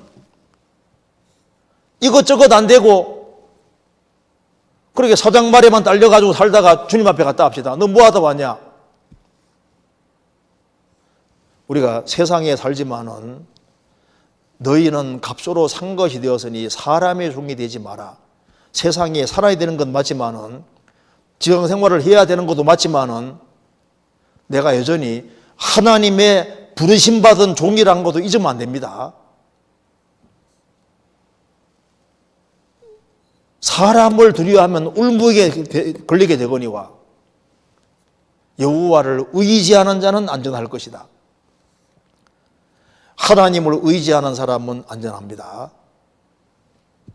이것저것 안 되고, 그렇게 사장 말에만 딸려가지고 살다가 주님 앞에 갔다 합시다. 너 뭐 하다 왔냐? 우리가 세상에 살지만은 너희는 값으로 산 것이 되었으니 사람의 종이 되지 마라. 세상에 살아야 되는 건 맞지만은, 지방 생활을 해야 되는 것도 맞지만은, 내가 여전히 하나님의 부르심 받은 종이라는 것도 잊으면 안 됩니다. 사람을 두려워하면 울무에 걸리게 되거니와 여호와를 의지하는 자는 안전할 것이다. 하나님을 의지하는 사람은 안전합니다.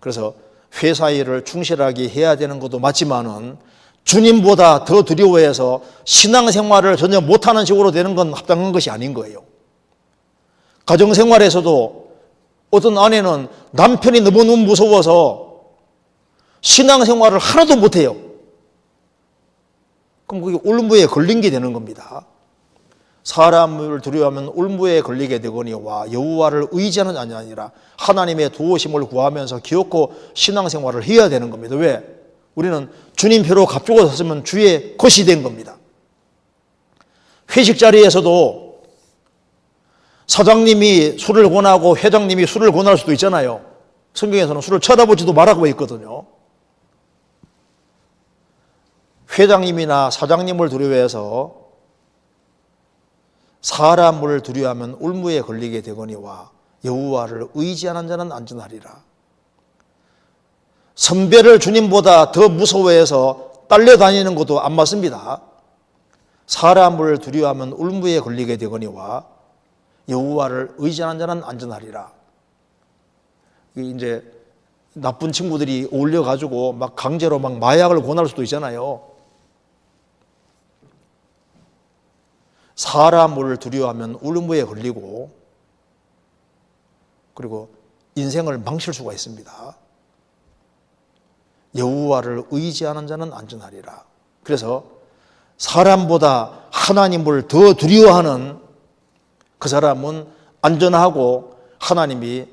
그래서 회사 일을 충실하게 해야 되는 것도 맞지만은 주님보다 더 두려워해서 신앙생활을 전혀 못하는 식으로 되는 건 합당한 것이 아닌 거예요. 가정생활에서도 어떤 아내는 남편이 너무너무 무서워서 신앙생활을 하나도 못해요. 그럼 그게 올무에 걸린 게 되는 겁니다. 사람을 두려워하면 올무에 걸리게 되거니와 여호와를 의지하는 자가 아니라 하나님의 도우심을 구하면서 기어코 신앙생활을 해야 되는 겁니다. 왜? 우리는 주님 표로 값주고 샀으면 주의 것이 된 겁니다. 회식 자리에서도 사장님이 술을 권하고 회장님이 술을 권할 수도 있잖아요. 성경에서는 술을 쳐다보지도 말라고 했거든요. 회장님이나 사장님을 두려워해서 사람을 두려워하면 올무에 걸리게 되거니와 여호와를 의지하는 자는 안전하리라. 선배를 주님보다 더 무서워해서 딸려다니는 것도 안 맞습니다. 사람을 두려워하면 올무에 걸리게 되거니와 여호와를 의지하는 자는 안전하리라. 이제 나쁜 친구들이 어울려가지고 막 강제로 막 마약을 권할 수도 있잖아요. 사람을 두려워하면 올무에 걸리고 그리고 인생을 망칠 수가 있습니다. 여호와를 의지하는 자는 안전하리라. 그래서 사람보다 하나님을 더 두려워하는 그 사람은 안전하고 하나님이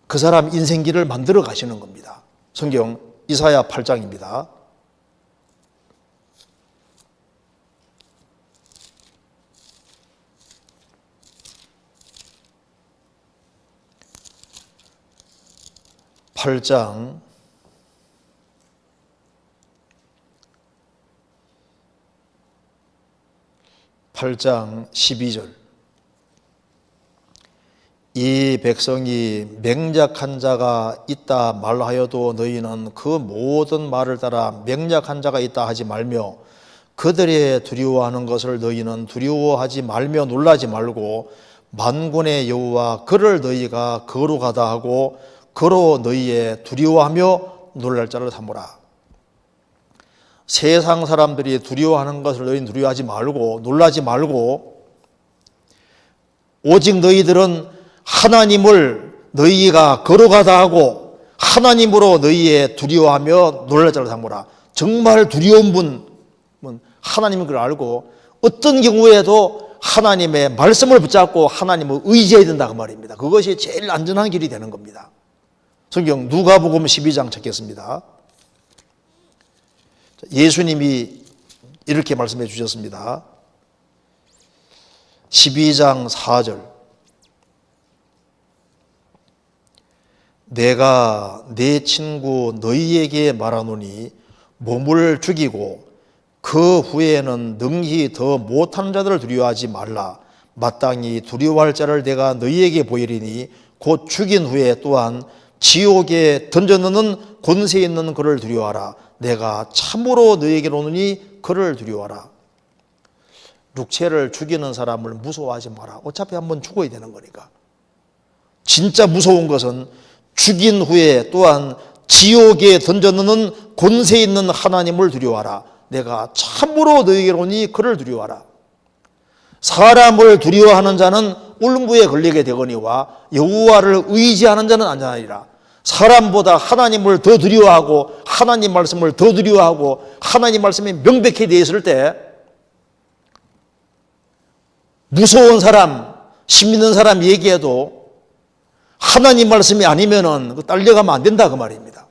그 사람 인생길을 만들어 가시는 겁니다. 성경 이사야 8장입니다. (8장) 8장 12절. 이 백성이 맹약한 자가 있다 말하여도 너희는 그 모든 말을 따라 맹약한 자가 있다 하지 말며 그들의 두려워하는 것을 너희는 두려워하지 말며 놀라지 말고 만군의 여호와 그를 너희가 거룩하다 하고 그로 너희의 두려워하며 놀랄 자를 삼으라. 세상 사람들이 두려워하는 것을 너희는 두려워하지 말고 놀라지 말고 오직 너희들은 하나님을 너희가 거룩하다 하고 하나님으로 너희의 두려워하며 놀랄 자를 삼으라. 정말 두려운 분은 하나님인 걸 알고 어떤 경우에도 하나님의 말씀을 붙잡고 하나님을 의지해야 된다 그 말입니다. 그것이 제일 안전한 길이 되는 겁니다. 성경 누가복음 12장 찾겠습니다. 예수님이 이렇게 말씀해 주셨습니다. 12장 4절. 내가 내 친구 너희에게 말하노니 몸을 죽이고 그 후에는 능히 더 못하는 자들을 두려워하지 말라. 마땅히 두려워할 자를 내가 너희에게 보이리니 곧 죽인 후에 또한 지옥에 던져넣는 권세 있는 그를 두려워하라. 내가 참으로 너희에게로 오느니 그를 두려워하라. 육체를 죽이는 사람을 무서워하지 마라. 어차피 한번 죽어야 되는 거니까. 진짜 무서운 것은 죽인 후에 또한 지옥에 던져넣는 권세 있는 하나님을 두려워하라. 내가 참으로 너희에게로 오니 그를 두려워하라. 사람을 두려워하는 자는 울무에 걸리게 되거니와 여호와를 의지하는 자는 안전하리라. 사람보다 하나님을 더 두려워하고 하나님 말씀을 더 두려워하고 하나님 말씀이 명백히 되어 있을 때 무서운 사람, 심 있는 사람 얘기해도 하나님 말씀이 아니면은 딸려가면 안 된다 그 말입니다.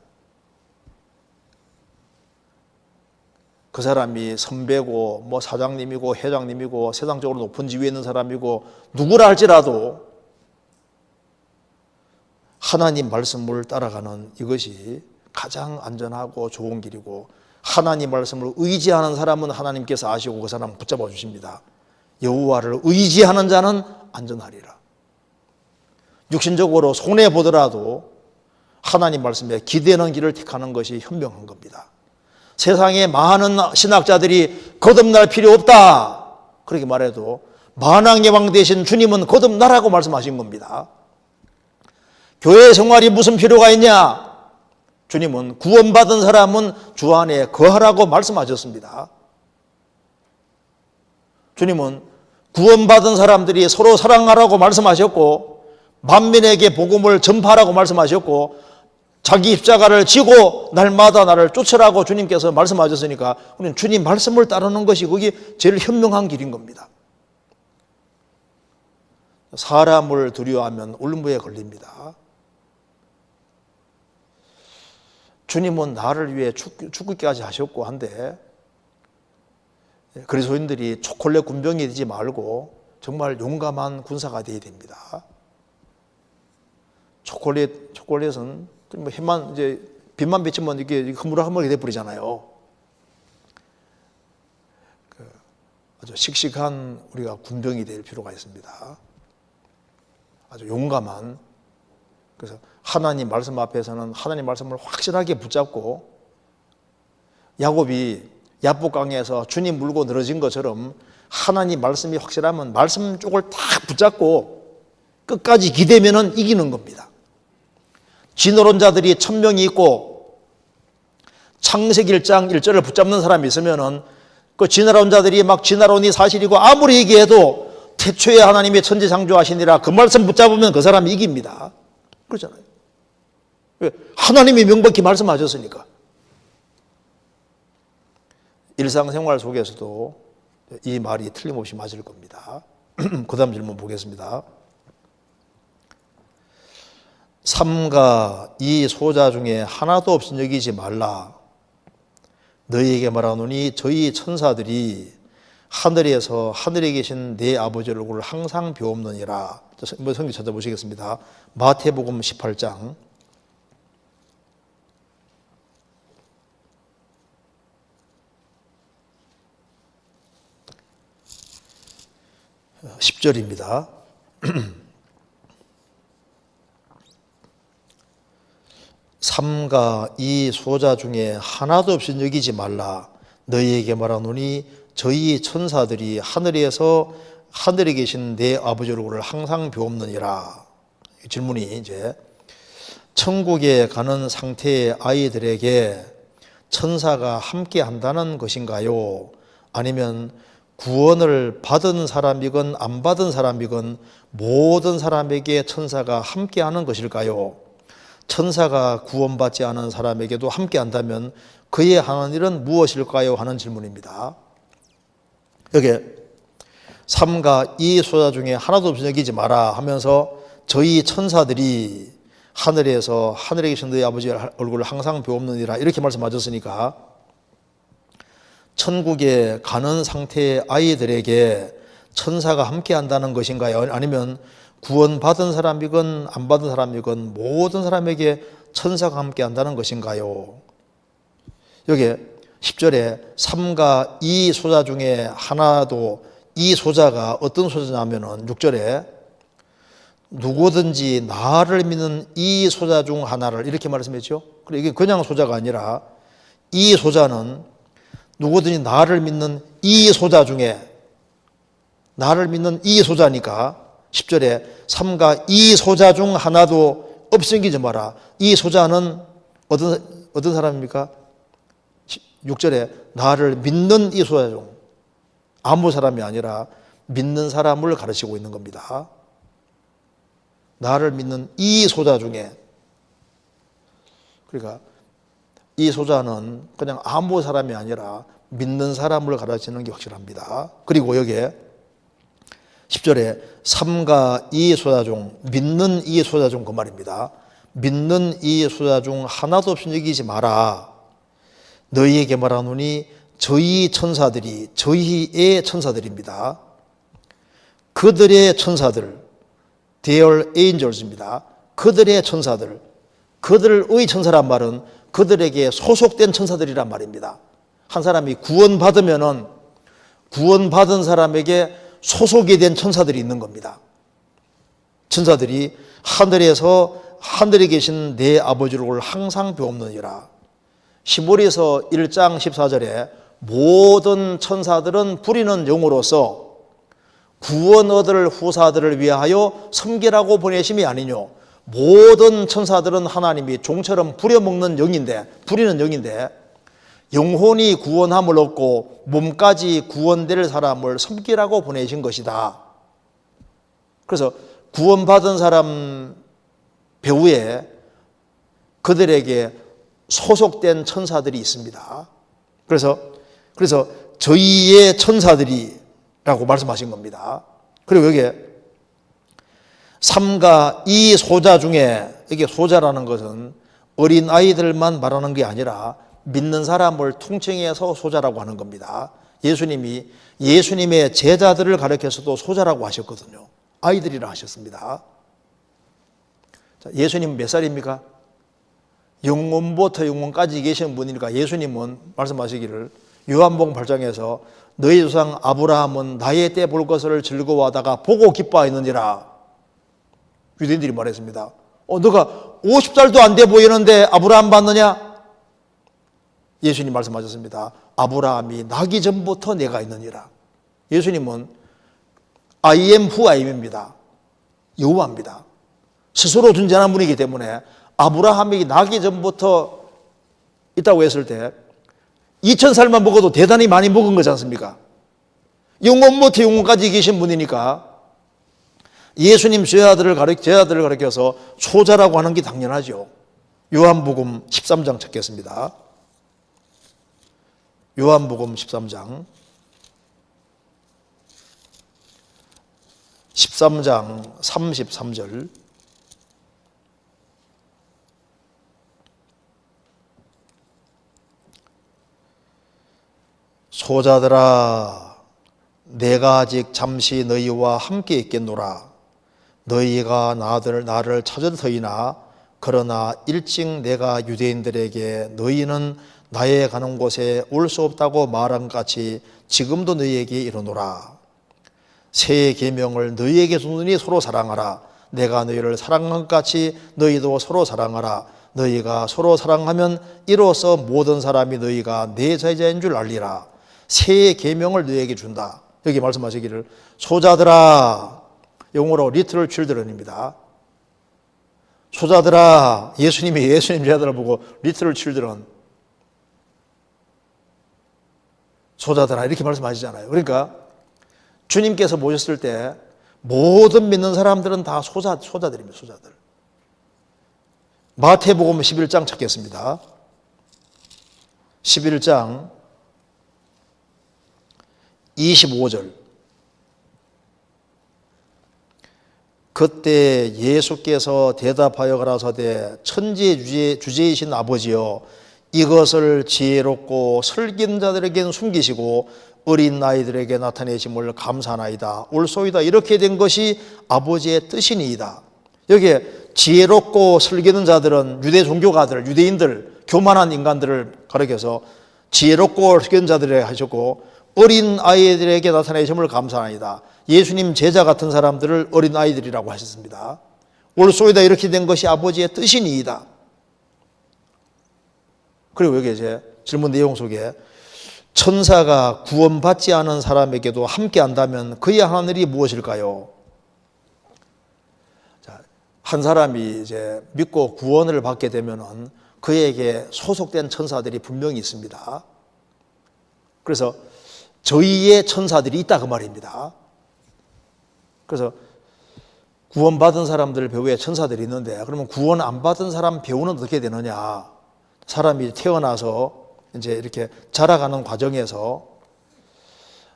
그 사람이 선배고 뭐 사장님이고 회장님이고 세상적으로 높은 지위에 있는 사람이고 누구라 할지라도 하나님 말씀을 따라가는 이것이 가장 안전하고 좋은 길이고 하나님 말씀을 의지하는 사람은 하나님께서 아시고 그 사람 붙잡아 주십니다. 여호와를 의지하는 자는 안전하리라. 육신적으로 손해보더라도 하나님 말씀에 기대는 길을 택하는 것이 현명한 겁니다. 세상에 많은 신학자들이 거듭날 필요 없다 그렇게 말해도 만왕의 왕 되신 주님은 거듭나라고 말씀하신 겁니다. 교회 생활이 무슨 필요가 있냐? 주님은 구원받은 사람은 주 안에 거하라고 말씀하셨습니다. 주님은 구원받은 사람들이 서로 사랑하라고 말씀하셨고 만민에게 복음을 전파하라고 말씀하셨고 자기 십자가를 지고 날마다 나를 쫓으라고 주님께서 말씀하셨으니까 우리는 주님 말씀을 따르는 것이 그게 제일 현명한 길인 겁니다. 사람을 두려워하면 울무에 걸립니다. 주님은 나를 위해 죽기까지 하셨고 한데 그리스도인들이 초콜릿 군병이 되지 말고 정말 용감한 군사가 되어야 됩니다. 초콜릿은 뭐 햇만 이제 빛만 비치면 이게 흐물흐물하게 돼버리잖아요. 아주 씩씩한 우리가 군병이 될 필요가 있습니다. 아주 용감한. 그래서 하나님 말씀 앞에서는 하나님 말씀을 확실하게 붙잡고 야곱이 야복강에서 주님 물고 늘어진 것처럼 하나님 말씀이 확실하면 말씀 쪽을 딱 붙잡고 끝까지 기대면은 이기는 겁니다. 진노론자들이 1000명이 있고 창세기 1장 1절을 붙잡는 사람이 있으면은 그 진노론자들이 막 진노론이 사실이고 아무리 얘기해도 태초에 하나님의 천지창조하시니라 그 말씀 붙잡으면 그 사람이 이깁니다. 그렇잖아요. 왜? 하나님이 명백히 말씀하셨으니까. 일상생활 속에서도 이 말이 틀림없이 맞을 겁니다. 그 다음 질문 보겠습니다. 삼가 이 소자 중에 하나도 없인 여기지 말라. 너희에게 말하노니 저희 천사들이 하늘에서 하늘에 계신 내 아버지 얼굴을 항상 배옵느니라. 성경 찾아보시겠습니다. 마태복음 18장. 10절입니다. 삼가 이 소자 중에 하나도 없이 여기지 말라. 너희에게 말하노니 저희 천사들이 하늘에 계신 내 아버지 얼굴을 항상 배옵느니라. 질문이 이제 천국에 가는 상태의 아이들에게 천사가 함께 한다는 것인가요? 아니면 구원을 받은 사람이건 안 받은 사람이건 모든 사람에게 천사가 함께 하는 것일까요? 천사가 구원받지 않은 사람에게도 함께 한다면 그의 하는 일은 무엇일까요? 하는 질문입니다. 여기 삼가 이 소자 중에 하나도 없이 여기지 마라 하면서 저희 천사들이 하늘에 계신 너희 아버지 얼굴을 항상 배옵느니라 이렇게 말씀하셨으니까 천국에 가는 상태의 아이들에게 천사가 함께 한다는 것인가요? 아니면 구원받은 사람이건 안 받은 사람이건 모든 사람에게 천사가 함께 한다는 것인가요? 여기 10절에 삼가 이 소자 중에 하나도 이 소자가 어떤 소자냐면은 6절에 누구든지 나를 믿는 이 소자 중 하나를 이렇게 말씀했죠. 그래 이게 그냥 소자가 아니라 이 소자는 누구든지 나를 믿는 이 소자 중에 나를 믿는 이 소자니까 10절에 삼가 이 소자 중 하나도 없애기지 마라. 이 소자는 어떤 사람입니까? 6절에 나를 믿는 이 소자 중 아무 사람이 아니라 믿는 사람을 가르치고 있는 겁니다. 나를 믿는 이 소자 중에 그러니까 이 소자는 그냥 아무 사람이 아니라 믿는 사람을 가르치는 게 확실합니다. 그리고 여기에 10절에 삼가 이 소자 중 믿는 이 소자 중 그 말입니다. 믿는 이 소자 중 하나도 없이 여기지 마라. 너희에게 말하노니 저희 천사들이 저희의 천사들입니다. 그들의 천사들 Their angels입니다. 그들의 천사들 그들의 천사란 말은 그들에게 소속된 천사들이란 말입니다. 한 사람이 구원받으면은 구원받은 사람에게 소속이 된 천사들이 있는 겁니다. 천사들이 하늘에 계신 내 아버지 얼굴을 항상 배옵느니라. 시보리서 1장 14절에 모든 천사들은 부리는 영으로서 구원 얻을 후사들을 위하여 섬기라고 보내심이 아니뇨. 모든 천사들은 하나님이 종처럼 부리는 영인데 영혼이 구원함을 얻고 몸까지 구원될 사람을 섬기라고 보내신 것이다. 그래서 구원받은 사람 배후에 그들에게 소속된 천사들이 있습니다. 그래서 저희의 천사들이라고 말씀하신 겁니다. 그리고 여기에 삼가 이 소자 중에 이게 소자라는 것은 어린 아이들만 말하는 게 아니라 믿는 사람을 통칭해서 소자라고 하는 겁니다. 예수님이 예수님의 제자들을 가르쳐서도 소자라고 하셨거든요. 아이들이라 하셨습니다. 자, 예수님 몇 살입니까? 영원부터 영원까지 계시는 분이니까 예수님은 말씀하시기를 요한복음 8장에서 너희 조상 아브라함은 나의 때 볼 것을 즐거워하다가 보고 기뻐하였느니라. 유대인들이 말했습니다. 너가 50살도 안 돼 보이는데 아브라함 봤느냐? 예수님 말씀하셨습니다. 아브라함이 나기 전부터 내가 있느니라. 예수님은 I am who I am입니다. 여호와입니다. 스스로 존재하는 분이기 때문에 아브라함이 나기 전부터 있다고 했을 때 2000살만 먹어도 대단히 많이 먹은 거지 않습니까? 영원부터 영원까지 계신 분이니까 예수님 제자들을 가르쳐서 소자라고 하는 게 당연하죠. 요한복음 13장 찾겠습니다. 요한복음 13장 33절 소자들아 내가 아직 잠시 너희와 함께 있겠노라. 너희가 나를 찾을터이나 그러나 일찍 내가 유대인들에게 너희는 나의 가는 곳에 올 수 없다고 말한 것 같이 지금도 너희에게 이르노라. 새 계명을 너희에게 주노니 서로 사랑하라. 내가 너희를 사랑한 것 같이 너희도 서로 사랑하라. 너희가 서로 사랑하면 이로써 모든 사람이 너희가 내 제자인 줄 알리라. 새 계명을 너희에게 준다. 여기 말씀하시기를 소자들아, 영어로 little children입니다. 소자들아, 예수님 제자들을 보고 little children, 소자들아 이렇게 말씀하시잖아요. 그러니까 주님께서 모셨을 때 모든 믿는 사람들은 다 소자들입니다. 소자들. 마태복음 11장 찾겠습니다. 11장 25절. 그때 예수께서 대답하여 가라사대 천지의 주제이신 아버지여, 이것을 지혜롭고 슬긴 자들에게는 숨기시고 어린 아이들에게 나타내심을 감사하나이다. 옳소이다. 이렇게 된 것이 아버지의 뜻이니이다. 여기에 지혜롭고 슬기는 자들은 유대 종교가들, 유대인들, 교만한 인간들을 가리켜서 지혜롭고 슬기는 자들에 하셨고, 어린 아이들에게 나타내심을 감사하나이다. 예수님 제자 같은 사람들을 어린 아이들이라고 하셨습니다. 옳소이다. 이렇게 된 것이 아버지의 뜻이니이다. 그리고 여기 이제 질문 내용 속에 천사가 구원받지 않은 사람에게도 함께 한다면 그의 하늘이 무엇일까요? 자, 한 사람이 이제 믿고 구원을 받게 되면은 그에게 소속된 천사들이 분명히 있습니다. 그래서 저희의 천사들이 있다 그 말입니다. 그래서 구원받은 사람들 배후에 천사들이 있는데, 그러면 구원 안 받은 사람 배후는 어떻게 되느냐? 사람이 태어나서 이제 이렇게 자라가는 과정에서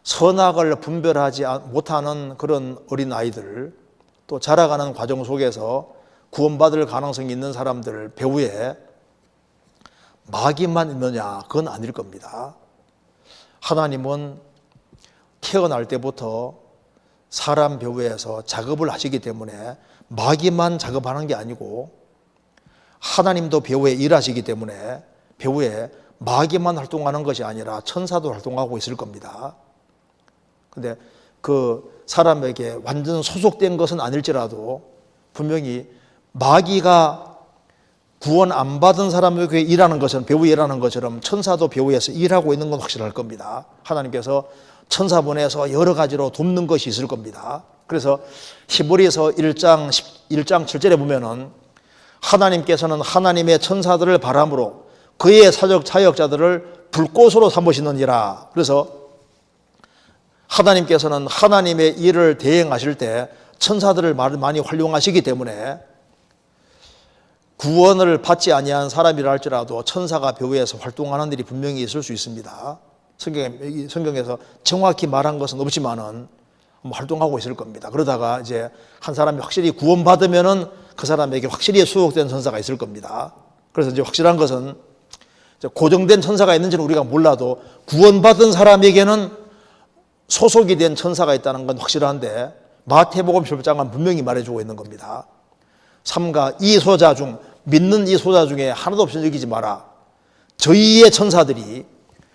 선악을 분별하지 못하는 그런 어린 아이들, 또 자라가는 과정 속에서 구원받을 가능성이 있는 사람들 배후에 마귀만 있느냐? 그건 아닐 겁니다. 하나님은 태어날 때부터 사람 배후에서 작업을 하시기 때문에 마귀만 작업하는 게 아니고 하나님도 배후에 일하시기 때문에 배후에 마귀만 활동하는 것이 아니라 천사도 활동하고 있을 겁니다. 근데 그 사람에게 완전 소속된 것은 아닐지라도 분명히 마귀가 구원 안 받은 사람에게 일하는 것은 배후에 일하는 것처럼 천사도 배후에서 일하고 있는 건 확실할 겁니다. 하나님께서 천사 보내서 여러 가지로 돕는 것이 있을 겁니다. 그래서 히브리서 1장 7절에 보면은 하나님께서는 하나님의 천사들을 바람으로 그의 사역자들을 불꽃으로 삼으시느니라. 그래서 하나님께서는 하나님의 일을 대행하실 때 천사들을 많이 활용하시기 때문에 구원을 받지 아니한 사람이라 할지라도 천사가 배후에서 활동하는 일이 분명히 있을 수 있습니다. 성경에서 정확히 말한 것은 없지만은 활동하고 있을 겁니다. 그러다가 이제 한 사람이 확실히 구원받으면은 그 사람에게 확실히 수록된 천사가 있을 겁니다. 그래서 이제 확실한 것은 고정된 천사가 있는지는 우리가 몰라도 구원받은 사람에게는 소속이 된 천사가 있다는 건 확실한데 마태복음 10장은 분명히 말해주고 있는 겁니다. 삼가 이 소자 중, 믿는 이 소자 중에 하나도 없이 여기지 마라. 저희의 천사들이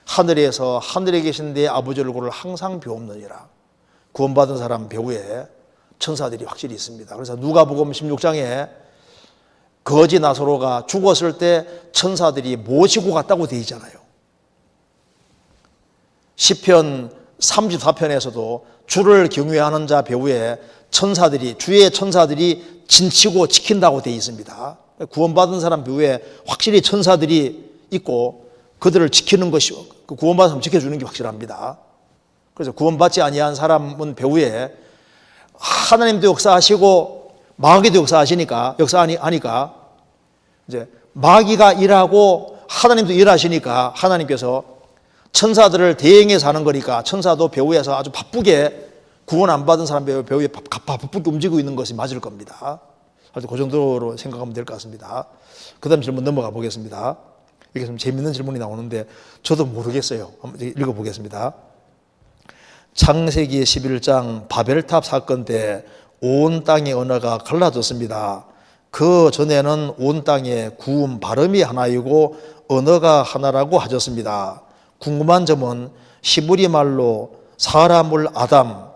하늘에서 하늘에 계신 내 아버지 얼굴을 항상 배옵느니라. 구원받은 사람 배후에 천사들이 확실히 있습니다. 그래서 누가복음 16장에 거지 나사로가 죽었을 때 천사들이 모시고 갔다고 되어 있잖아요. 시편 34편에서도 주를 경외하는 자 배후에 천사들이, 주의 천사들이 진치고 지킨다고 되어 있습니다. 구원받은 사람 배후에 확실히 천사들이 있고 그들을 지키는 것이, 구원받은 사람 지켜주는 게 확실합니다. 그래서 구원받지 아니한 사람은 배후에 하나님도 역사하시고 마귀도 역사하시니까, 역사하니까 이제 마귀가 일하고 하나님도 일하시니까 하나님께서 천사들을 대행해서 하는 거니까 천사도 배후에서 아주 바쁘게 구원 안 받은 사람 배후에 바쁘게 움직이고 있는 것이 맞을 겁니다. 그 정도로 생각하면 될 것 같습니다. 그 다음 질문 넘어가 보겠습니다. 이게 좀 재밌는 질문이 나오는데 저도 모르겠어요. 한번 읽어보겠습니다. 창세기 11장 바벨탑 사건 때 온 땅의 언어가 갈라졌습니다. 그 전에는 온 땅에 구음 발음이 하나이고 언어가 하나라고 하셨습니다. 궁금한 점은 히브리 말로 사람을 아담,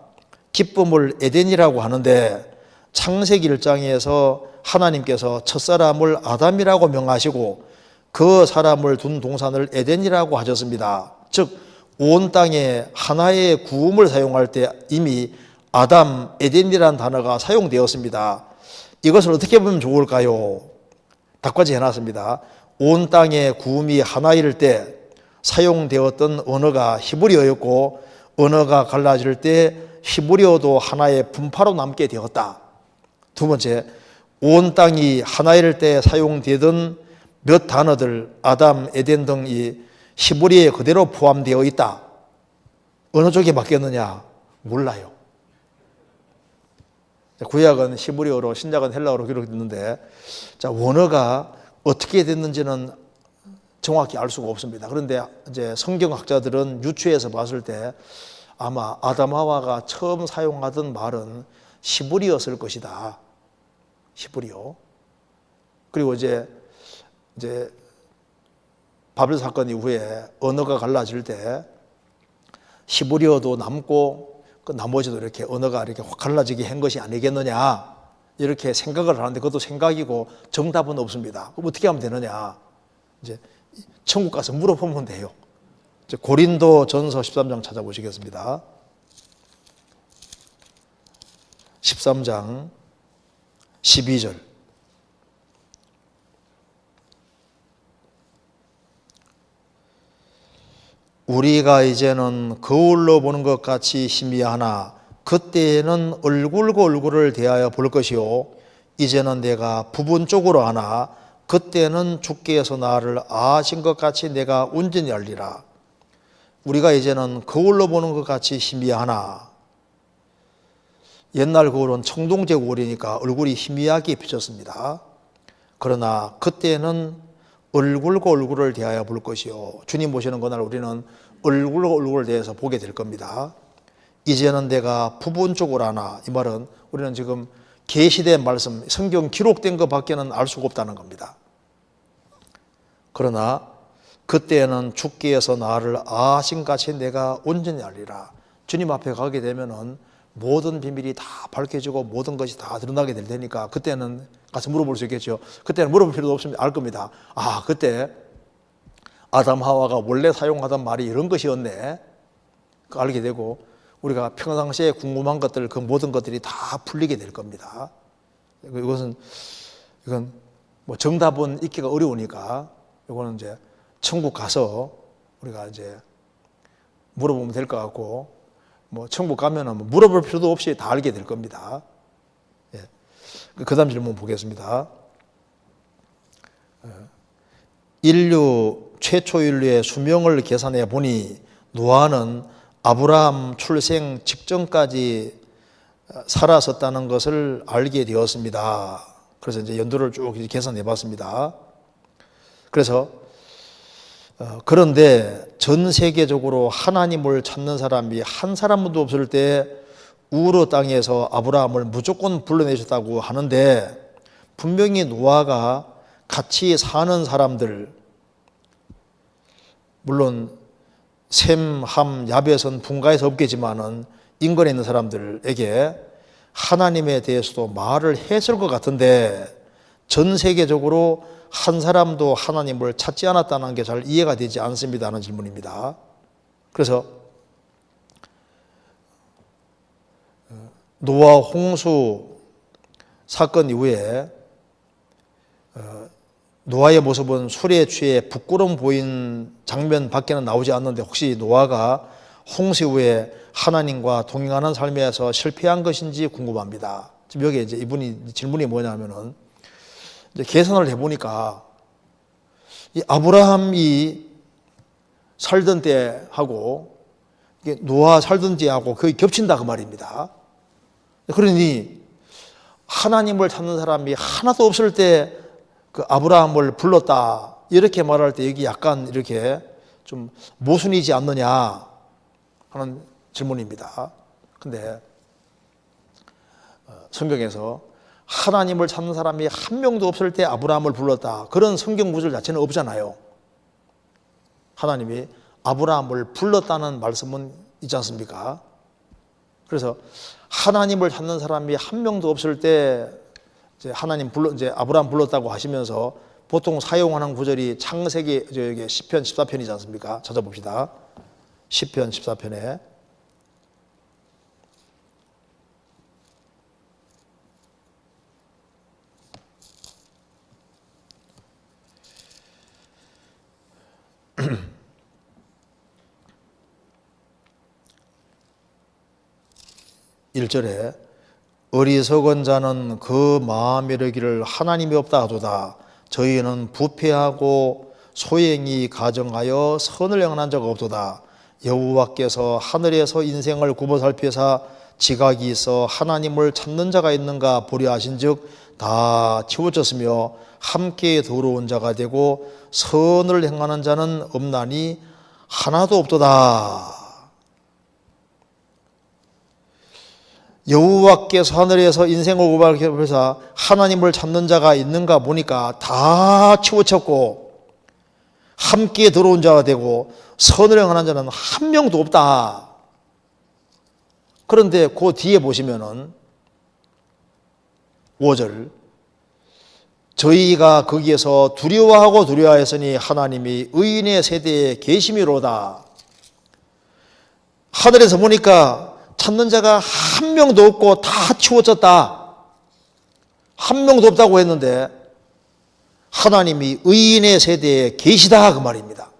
기쁨을 에덴이라고 하는데 창세기 1장에서 하나님께서 첫사람을 아담이라고 명하시고 그 사람을 둔 동산을 에덴이라고 하셨습니다. 즉 온 땅에 하나의 구음을 사용할 때 이미 아담, 에덴이라는 단어가 사용되었습니다. 이것을 어떻게 보면 좋을까요? 답까지 해놨습니다. 온 땅에 구음이 하나일 때 사용되었던 언어가 히브리어였고 언어가 갈라질 때 히브리어도 하나의 분파로 남게 되었다. 두 번째, 온 땅이 하나일 때 사용되던 몇 단어들 아담, 에덴 등이 히브리어에 그대로 포함되어 있다. 어느 쪽이 바뀌었느냐? 몰라요. 구약은 히브리어로 신약은 헬라어로 기록됐는데 자, 원어가 어떻게 됐는지는 정확히 알 수가 없습니다. 그런데 이제 성경학자들은 유추해서 봤을 때 아마 아담 하와가 처음 사용하던 말은 히브리어였을 것이다. 히브리어. 그리고 이제 바벨 사건 이후에 언어가 갈라질 때 히브리어도 남고 그 나머지도 이렇게 언어가 이렇게 확 갈라지게 한 것이 아니겠느냐 이렇게 생각을 하는데 그것도 생각이고 정답은 없습니다. 그럼 어떻게 하면 되느냐? 이제 천국 가서 물어보면 돼요. 이제 고린도 전서 13장 찾아보시겠습니다. 13장 12절. 우리가 이제는 거울로 보는 것 같이 희미하나 그때에는 얼굴과 얼굴을 대하여 볼 것이요 이제는 내가 부분적으로 하나 그때는 주께서 나를 아신 것 같이 내가 온전히 알리라. 우리가 이제는 거울로 보는 것 같이 희미하나 옛날 거울은 청동제 거울이니까 얼굴이 희미하게 비쳤습니다. 그러나 그때는 얼굴과 얼굴을 대하여 볼 것이요 주님 보시는 그날 우리는 얼굴과 얼굴을 대해서 보게 될 겁니다. 이제는 내가 부분적으로 하나 이 말은 우리는 지금 계시된 말씀 성경 기록된 것밖에는 알 수가 없다는 겁니다. 그러나 그때는 주께서 나를 아신 같이 내가 온전히 알리라. 주님 앞에 가게 되면은 모든 비밀이 다 밝혀지고 모든 것이 다 드러나게 될 테니까 그때는 가서 물어볼 수 있겠죠. 그때는 물어볼 필요도 없습니다. 알 겁니다. 아, 그때 아담 하와가 원래 사용하던 말이 이런 것이었네. 알게 되고 우리가 평상시에 궁금한 것들 그 모든 것들이 다 풀리게 될 겁니다. 이건 뭐 정답은 있기가 어려우니까 이거는 이제 천국 가서 우리가 이제 물어보면 될 것 같고 뭐 천국 가면은 뭐 물어볼 필요도 없이 다 알게 될 겁니다. 예. 그 다음 질문 보겠습니다. 최초 인류의 수명을 계산해 보니 노아는 아브라함 출생 직전까지 살았었다는 것을 알게 되었습니다. 그래서 이제 연도를 쭉 계산해 봤습니다. 그래서 그런데 전 세계적으로 하나님을 찾는 사람이 한 사람도 없을 때 우르 땅에서 아브라함을 무조건 불러내셨다고 하는데 분명히 노아가 같이 사는 사람들 물론 셈, 함, 야벳은 분가해서 없겠지만은 인근에 있는 사람들에게 하나님에 대해서도 말을 했을 것 같은데 전 세계적으로 한 사람도 하나님을 찾지 않았다는 게 잘 이해가 되지 않습니다 하는 질문입니다. 그래서 노아 홍수 사건 이후에 노아의 모습은 술에 취해 부끄러움 보인 장면 밖에는 나오지 않는데 혹시 노아가 홍수 후에 하나님과 동행하는 삶에서 실패한 것인지 궁금합니다. 지금 여기 이제 이분이 질문이 뭐냐면은 이제 계산을 해보니까 이 아브라함이 살던 때하고 노아 살던 때하고 거의 겹친다 그 말입니다. 그러니 하나님을 찾는 사람이 하나도 없을 때 그 아브라함을 불렀다 이렇게 말할 때 여기 약간 이렇게 좀 모순이지 않느냐 하는 질문입니다. 근데 성경에서 하나님을 찾는 사람이 한 명도 없을 때 아브라함을 불렀다 그런 성경 구절 자체는 없잖아요. 하나님이 아브라함을 불렀다는 말씀은 있지 않습니까? 그래서 하나님을 찾는 사람이 한 명도 없을 때 이제 하나님 이제 아브라함 불렀다고 하시면서 보통 사용하는 구절이 창세기 여기 시편 14편이지 않습니까? 찾아봅시다. 시편 14편에 1절에 어리석은 자는 그 마음에 이르기를 하나님이 없다 하도다. 저희는 부패하고 소행이 가정하여 선을 행한 자가 없도다. 여호와께서 하늘에서 인생을 굽어 살피사 지각이 있어 하나님을 찾는 자가 있는가 보려 하신즉 다 치우쳤으며 함께 더러운 자가 되고 선을 행하는 자는 없나니 하나도 없도다. 여호와께서 하늘에서 인생을 고발해서 하나님을 찾는 자가 있는가 보니까 다 치우쳤고 함께 들어온 자가 되고 선을 행하는 자는 한 명도 없다. 그런데 그 뒤에 보시면은 5절 저희가 거기에서 두려워하고 두려워하였으니 하나님이 의인의 세대에 계심이로다. 하늘에서 보니까 찾는 자가 한 명도 없고 다 치워졌다. 한 명도 없다고 했는데 하나님이 의인의 세대에 계시다 그 말입니다.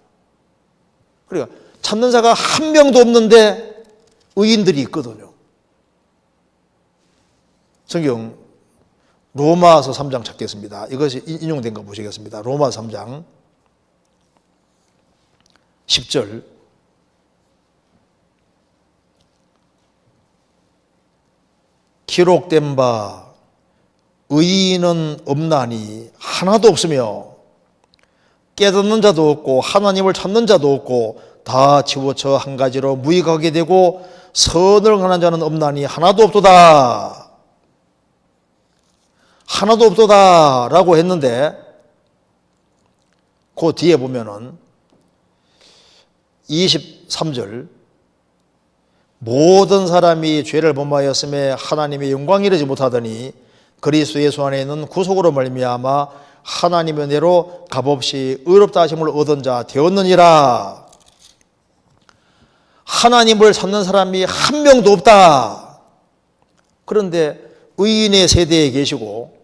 그러니까 찾는 자가 한 명도 없는데 의인들이 있거든요. 성경 로마서 3장 찾겠습니다. 이것이 인용된 거 보시겠습니다. 로마서 3장 10절 기록된 바 의인은 없나니 하나도 없으며 깨닫는 자도 없고 하나님을 찾는 자도 없고 다 치우쳐 한 가지로 무익하게 되고 선을 하는 자는 없나니 하나도 없도다. 하나도 없도다 라고 했는데 그 뒤에 보면은 23절 모든 사람이 죄를 범하였음에 하나님의 영광이 이르지 못하더니 그리스도 예수 안에 있는 구속으로 말미암아 하나님의 은혜로 값없이 의롭다 하심을 얻은 자 되었느니라. 하나님을 찾는 사람이 한 명도 없다. 그런데 의인의 세대에 계시고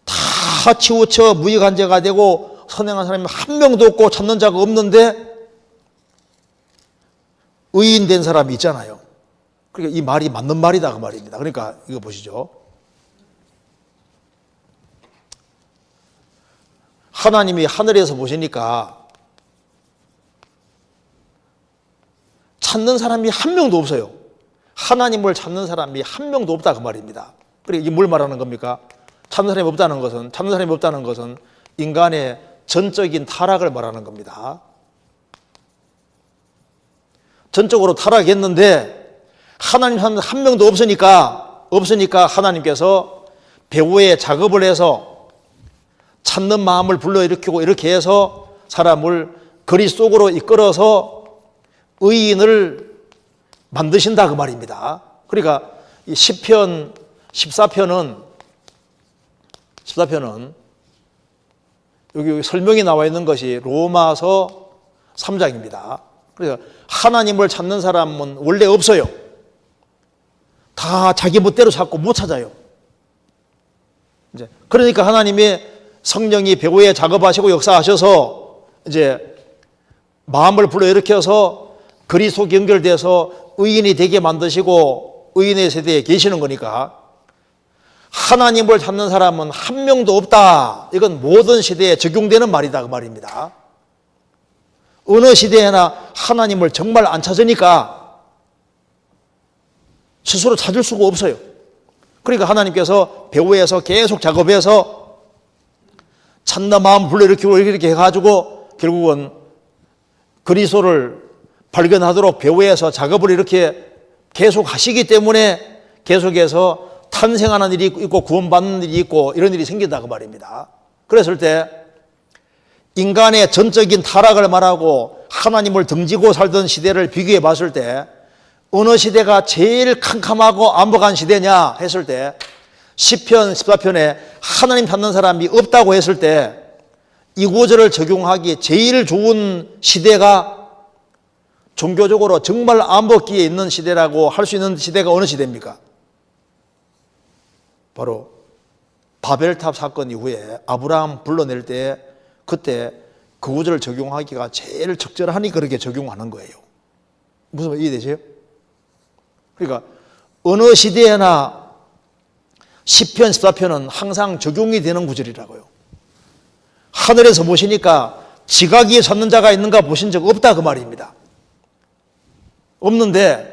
다 치우쳐 무익한 자가 되고 선행한 사람이 한 명도 없고 찾는 자가 없는데 의인된 사람이 있잖아요. 그러니까 이 말이 맞는 말이다 그 말입니다. 그러니까 이거 보시죠. 하나님이 하늘에서 보시니까 찾는 사람이 한 명도 없어요. 하나님을 찾는 사람이 한 명도 없다 그 말입니다. 그러니까 이게 뭘 말하는 겁니까? 찾는 사람이 없다는 것은 인간의 전적인 타락을 말하는 겁니다. 전적으로 타락했는데 하나님 한 명도 없으니까 하나님께서 배후에 작업을 해서 찾는 마음을 불러일으키고 이렇게 해서 사람을 그리스도로 이끌어서 의인을 만드신다 그 말입니다. 그러니까 이 시편 14편은 여기 설명이 나와 있는 것이 로마서 3장입니다. 그러니까 하나님을 찾는 사람은 원래 없어요. 다 자기 멋대로 찾고 못 찾아요. 이제 그러니까 하나님이 성령이 배후에 작업하시고 역사하셔서 이제 마음을 불러일으켜서 그리스도 연결돼서 의인이 되게 만드시고 의인의 세대에 계시는 거니까 하나님을 찾는 사람은 한 명도 없다. 이건 모든 시대에 적용되는 말이다 그 말입니다. 어느 시대에나 하나님을 정말 안 찾으니까 스스로 찾을 수가 없어요. 그러니까 하나님께서 배후에서 계속 작업해서 찾는 마음 불러일으키고 이렇게 해가지고 결국은 그리스도를 발견하도록 배후에서 작업을 이렇게 계속 하시기 때문에 계속해서 탄생하는 일이 있고 구원받는 일이 있고 이런 일이 생긴다 그 말입니다. 그랬을 때 인간의 전적인 타락을 말하고 하나님을 등지고 살던 시대를 비교해 봤을 때 어느 시대가 제일 캄캄하고 암흑한 시대냐 했을 때 시편 14편에 하나님 찾는 사람이 없다고 했을 때 이 구절을 적용하기에 제일 좋은 시대가 종교적으로 정말 암흑기에 있는 시대라고 할 수 있는 시대가 어느 시대입니까? 바로 바벨탑 사건 이후에 아브라함 불러낼 때 그때 그 구절을 적용하기가 제일 적절하니 그렇게 적용하는 거예요. 무슨 말 이해되세요? 그러니까 어느 시대에나 시편 14편은 항상 적용이 되는 구절이라고요. 하늘에서 보시니까 지각이 섰는 자가 있는가 보신 적 없다 그 말입니다. 없는데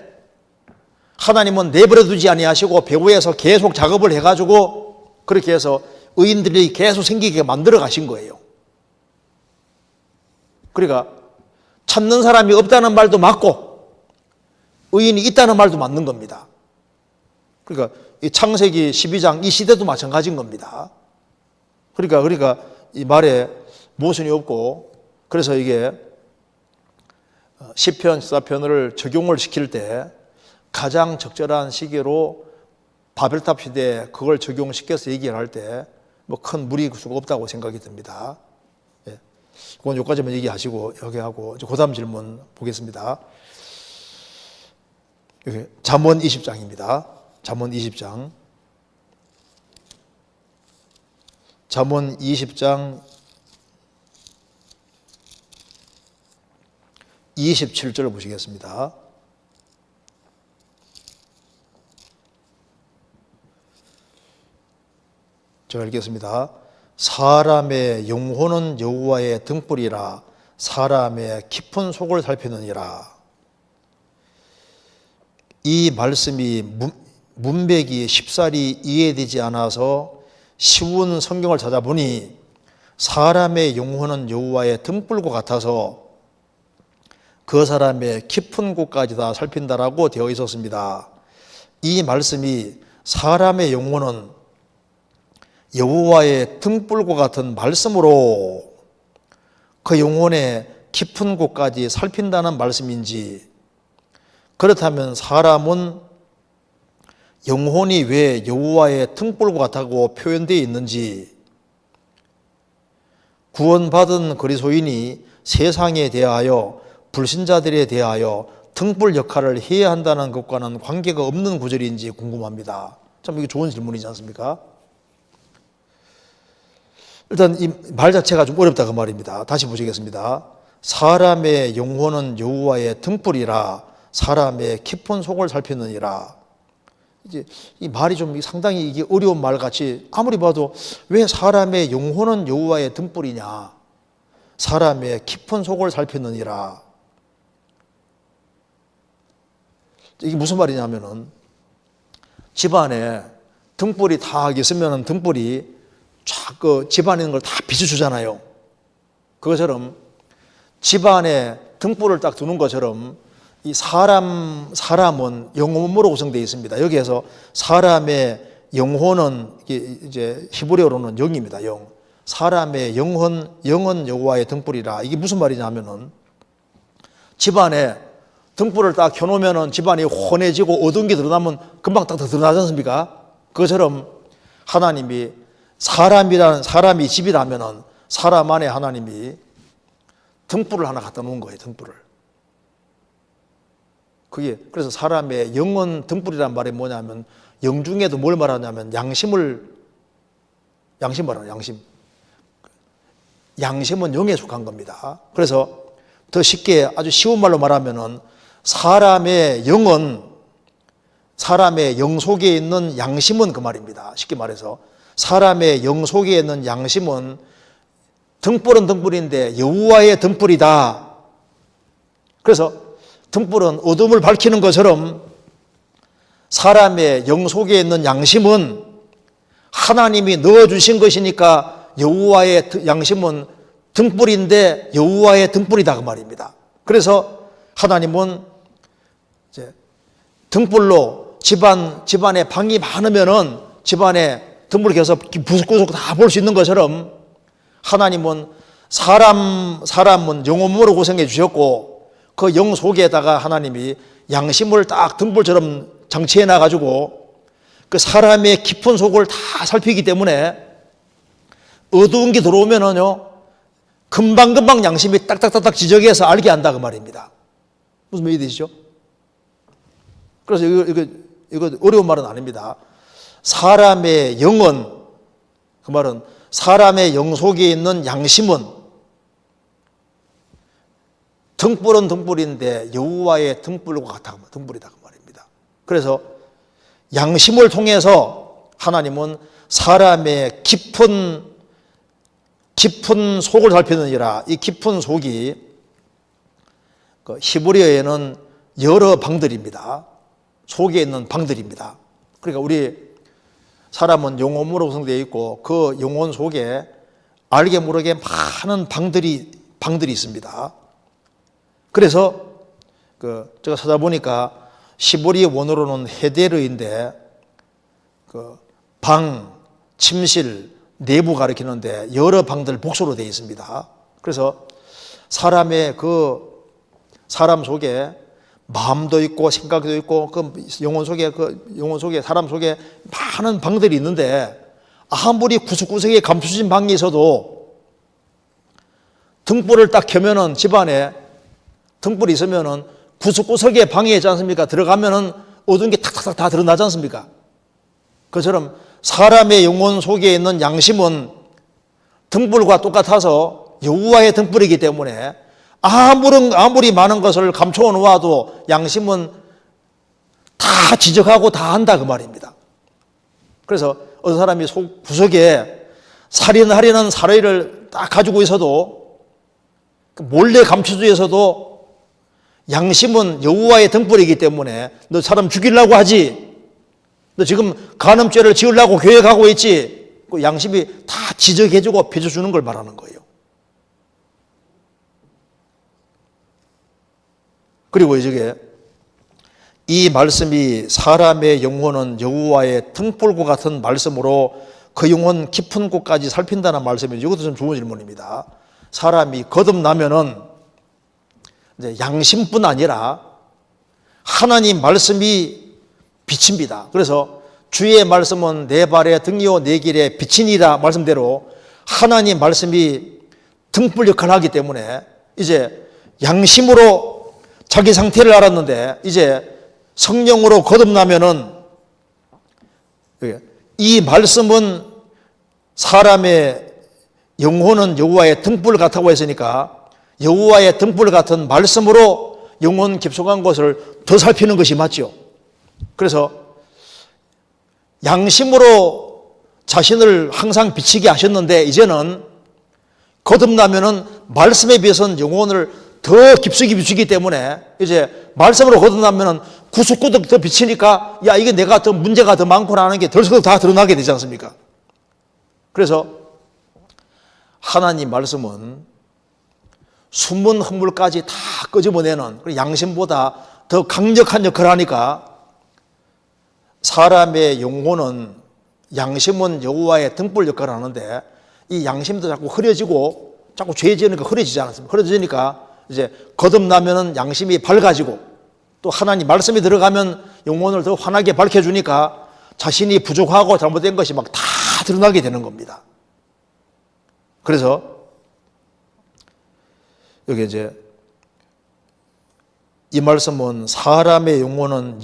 하나님은 내버려 두지 아니하시고 배후에서 계속 작업을 해가지고 그렇게 해서 의인들이 계속 생기게 만들어 가신 거예요. 그러니까 찾는 사람이 없다는 말도 맞고 의인이 있다는 말도 맞는 겁니다. 그러니까 이 창세기 12장 이 시대도 마찬가지인 겁니다. 그러니까 이 말에 모순이 없고 그래서 이게 시편 14편을 적용을 시킬 때 가장 적절한 시기로 바벨탑 시대에 그걸 적용시켜서 얘기를 할 때 뭐 큰 무리수가 없다고 생각이 듭니다. 예. 그건 여기까지만 얘기하시고 여기 하고 그 다음 질문 보겠습니다. 여기 잠언 20장입니다. 잠언 20장. 잠언 20장 27절을 보시겠습니다. 제가 읽겠습니다. 사람의 영혼은 여호와의 등불이라 사람의 깊은 속을 살피느니라. 이 말씀이 문맥이 쉽사리 이해되지 않아서 쉬운 성경을 찾아보니 사람의 영혼은 여호와의 등불과 같아서 그 사람의 깊은 곳까지 다 살핀다라고 되어 있었습니다. 이 말씀이 사람의 영혼은 여호와의 등불과 같은 말씀으로 그 영혼의 깊은 곳까지 살핀다는 말씀인지, 그렇다면 사람은 영혼이 왜 여호와의 등불과 같다고 표현되어 있는지, 구원받은 그리스도인이 세상에 대하여 불신자들에 대하여 등불 역할을 해야 한다는 것과는 관계가 없는 구절인지 궁금합니다. 참 이게 좋은 질문이지 않습니까? 일단 이 말 자체가 좀 어렵다 그 말입니다. 다시 보시겠습니다. 사람의 영혼은 여호와의 등불이라 사람의 깊은 속을 살피느니라. 이제 이 말이 좀 상당히 이게 어려운 말 같이 아무리 봐도 왜 사람의 영혼은 여호와의 등불이냐, 사람의 깊은 속을 살피느니라. 이게 무슨 말이냐면은 집안에 등불이 다 있으면은 등불이 쫙 그 집안에 있는 걸 다 비춰주잖아요. 그것처럼 집안에 등불을 딱 두는 것처럼 이 사람은 영혼으로 구성되어 있습니다. 여기에서 사람의 영혼은 이제 히브리어로는 영입니다. 영. 사람의 영은 여호와의 등불이라. 이게 무슨 말이냐면은 집안에 등불을 딱 켜놓으면은 집안이 환해지고 어두운 게 드러나면 금방 딱 드러나지 않습니까? 그것처럼 하나님이 사람이 집이라면은 사람 안에 하나님이 등불을 하나 갖다 놓은 거예요. 등불을. 그게 그래서 사람의 영혼 등불이란 말이 뭐냐면 영 중에도 뭘 말하냐면 양심 말하는 양심. 양심은 영에 속한 겁니다. 그래서 더 쉽게 아주 쉬운 말로 말하면은 사람의 영은 사람의 영 속에 있는 양심은 그 말입니다. 쉽게 말해서 사람의 영 속에 있는 양심은 등불은 등불인데 여호와의 등불이다. 그래서 등불은 어둠을 밝히는 것처럼 사람의 영 속에 있는 양심은 하나님이 넣어주신 것이니까 여호와의 양심은 등불인데 여호와의 등불이다 그 말입니다. 그래서 하나님은 이제 등불로 집안에 방이 많으면은 집안에 등불을 켜서 구석구석 다 볼 수 있는 것처럼 하나님은 사람은 영혼으로 구성해 주셨고 그 영 속에다가 하나님이 양심을 딱 등불처럼 장치해 놔가지고 그 사람의 깊은 속을 다 살피기 때문에 어두운 게 들어오면은요 금방금방 양심이 딱딱딱딱 지적해서 알게 한다 그 말입니다. 무슨 말이 되시죠? 그래서 이거 어려운 말은 아닙니다. 사람의 영은, 그 말은 사람의 영 속에 있는 양심은 등불은 등불인데 여호와의 등불과 같다, 등불이다 그 말입니다. 그래서 양심을 통해서 하나님은 사람의 깊은 속을 살피느니라. 이 깊은 속이 그 히브리어에는 여러 방들입니다. 속에 있는 방들입니다. 그러니까 우리 사람은 영혼으로 구성되어 있고 그 영혼 속에 알게 모르게 많은 방들이 있습니다. 그래서 제가 찾아보니까 히브리 원어로는 헤데르인데 그 방, 침실, 내부 가리키는데 여러 방들 복수로 되어 있습니다. 그래서 사람 속에 마음도 있고 생각도 있고 그 영혼 속에 사람 속에 많은 방들이 있는데 아무리 구석구석에 감춰진 방이 있어도 등불을 딱 켜면은 집안에 등불이 있으면은 구석구석에 방에 있지 않습니까? 들어가면은 어두운 게 탁탁탁 다 드러나지 않습니까? 그처럼 사람의 영혼 속에 있는 양심은 등불과 똑같아서 여호와의 등불이기 때문에 아무리 많은 것을 감춰 놓아도 양심은 다 지적하고 다 한다 그 말입니다. 그래서 어떤 사람이 속 구석에 살인하려는 사례를 딱 가지고 있어도 몰래 감춰져 있어도 양심은 여호와의 등불이기 때문에 너 사람 죽이려고 하지, 너 지금 간음죄를 지으려고 계획하고 있지, 그 양심이 다 지적해주고 펴줘주는 걸 말하는 거예요. 그리고 이제 이 말씀이 사람의 영혼은 여호와의 등불과 같은 말씀으로 그 영혼 깊은 곳까지 살핀다는 말씀이죠. 이것도 좀 좋은 질문입니다. 사람이 거듭나면은 이제 양심뿐 아니라 하나님 말씀이 빛입니다. 그래서 주의 말씀은 내 발의 등이요 내 길의 빛이니라 말씀대로 하나님 말씀이 등불 역할을 하기 때문에 이제 양심으로 자기 상태를 알았는데 이제 성령으로 거듭나면은 이 말씀은 사람의 영혼은 여호와의 등불 같다고 했으니까 여호와의 등불 같은 말씀으로 영혼 깊숙한 것을 더 살피는 것이 맞죠. 그래서 양심으로 자신을 항상 비치게 하셨는데 이제는 거듭나면은 말씀에 비해서는 영혼을 더 깊숙이 비추기 때문에 이제 말씀으로 거듭나면은 구석구석 더 비치니까 야 이게 내가 더 문제가 더 많구나 하는 게 덜썩 다 드러나게 되지 않습니까? 그래서 하나님 말씀은 숨은 허물까지 다 끄집어내는 양심보다 더 강력한 역할을 하니까 사람의 영혼은 양심은 여호와의 등불 역할을 하는데 이 양심도 자꾸 흐려지고 자꾸 죄 지으니까 흐려지지 않습니까? 흐려지니까 이제 거듭나면은 양심이 밝아지고 또 하나님 말씀이 들어가면 영혼을 더 환하게 밝혀주니까 자신이 부족하고 잘못된 것이 막 다 드러나게 되는 겁니다. 그래서 여기 이제 이 말씀은 사람의 영혼은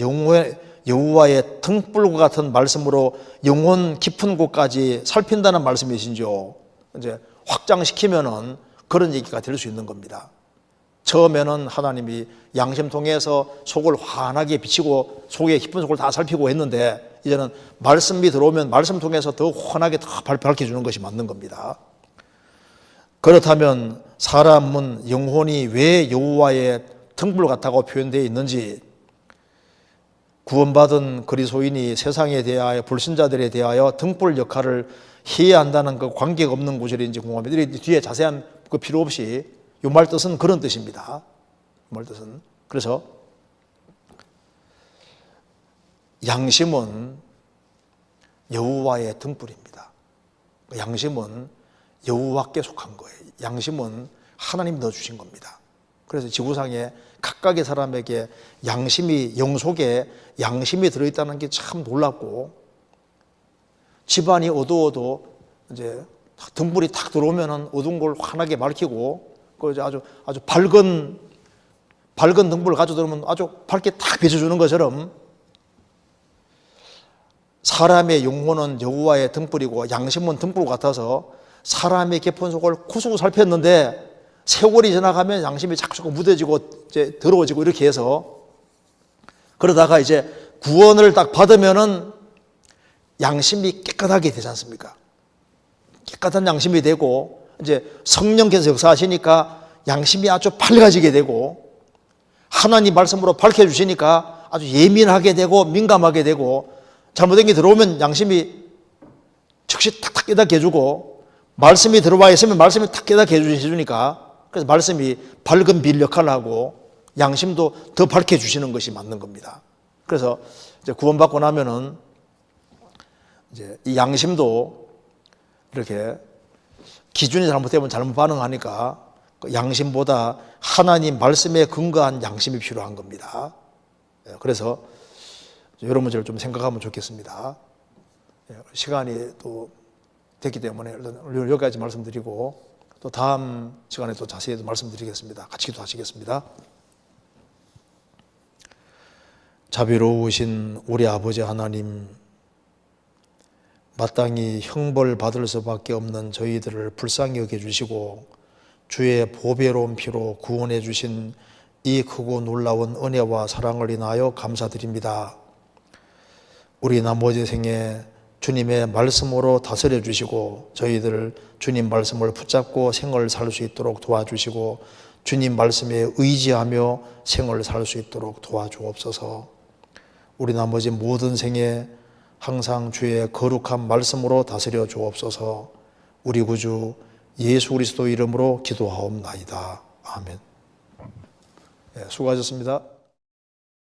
여호와의 등불과 같은 말씀으로 영혼 깊은 곳까지 살핀다는 말씀이신지요. 이제 확장시키면은 그런 얘기가 될 수 있는 겁니다. 처음에는 하나님이 양심 통해서 속을 환하게 비치고 속의 깊은 속을 다 살피고 했는데 이제는 말씀이 들어오면 말씀 통해서 더 환하게 더 밝혀주는 것이 맞는 겁니다. 그렇다면 사람은 영혼이 왜 여호와의 등불 같다고 표현되어 있는지 구원받은 그리스도인이 세상에 대하여 불신자들에 대하여 등불 역할을 해야 한다는 그 관계가 없는 구절인지 궁금합니다. 뒤에 자세한 그 필요 없이 이 말 뜻은 그런 뜻입니다. 말 뜻은 그래서 양심은 여호와의 등불입니다. 양심은 여호와께 속한 거예요. 양심은 하나님 넣어주신 겁니다. 그래서 지구상에 각각의 사람에게 양심이, 영속에 양심이 들어있다는 게 참 놀랍고, 집안이 어두워도 이제 등불이 탁 들어오면은 어두운 걸 환하게 밝히고, 그 아주 밝은 등불을 가져 들어오면 아주 밝게 탁 비춰주는 것처럼, 사람의 영혼은 여호와의 등불이고 양심은 등불 같아서 사람의 깊은 속을 구수구 살폈는데, 세월이 지나가면 양심이 자꾸 무뎌지고 이제 더러워지고 이렇게 해서, 그러다가 이제 구원을 딱 받으면은 양심이 깨끗하게 되지 않습니까? 깨끗한 양심이 되고, 이제 성령께서 역사하시니까 양심이 아주 밝아지게 되고, 하나님 말씀으로 밝혀주시니까 아주 예민하게 되고 민감하게 되고, 잘못된 게 들어오면 양심이 즉시 탁탁 깨닫게 해주고, 말씀이 들어와 있으면 말씀이 탁 깨닫게 해주니까, 그래서 말씀이 밝은 빛 역할을 하고 양심도 더 밝혀주시는 것이 맞는 겁니다. 그래서 이제 구원받고 나면은 이제 이 양심도 이렇게 기준이 잘못되면 잘못 반응하니까 그 양심보다 하나님 말씀에 근거한 양심이 필요한 겁니다. 그래서 이런 문제를 좀 생각하면 좋겠습니다. 시간이 또 됐기 때문에 여기까지 말씀드리고, 또 다음 시간에 또 자세히 말씀드리겠습니다. 같이 기도하시겠습니다. 자비로우신 우리 아버지 하나님, 마땅히 형벌 받을 수밖에 없는 저희들을 불쌍히 여겨주시고 주의 보배로운 피로 구원해 주신 이 크고 놀라운 은혜와 사랑을 인하여 감사드립니다. 우리 나머지 생에 주님의 말씀으로 다스려 주시고 저희들 주님 말씀을 붙잡고 생을 살 수 있도록 도와주시고 주님 말씀에 의지하며 생을 살 수 있도록 도와주옵소서. 우리 나머지 모든 생에 항상 주의 거룩한 말씀으로 다스려 주옵소서. 우리 구주 예수 그리스도 이름으로 기도하옵나이다. 아멘. 수고하셨습니다.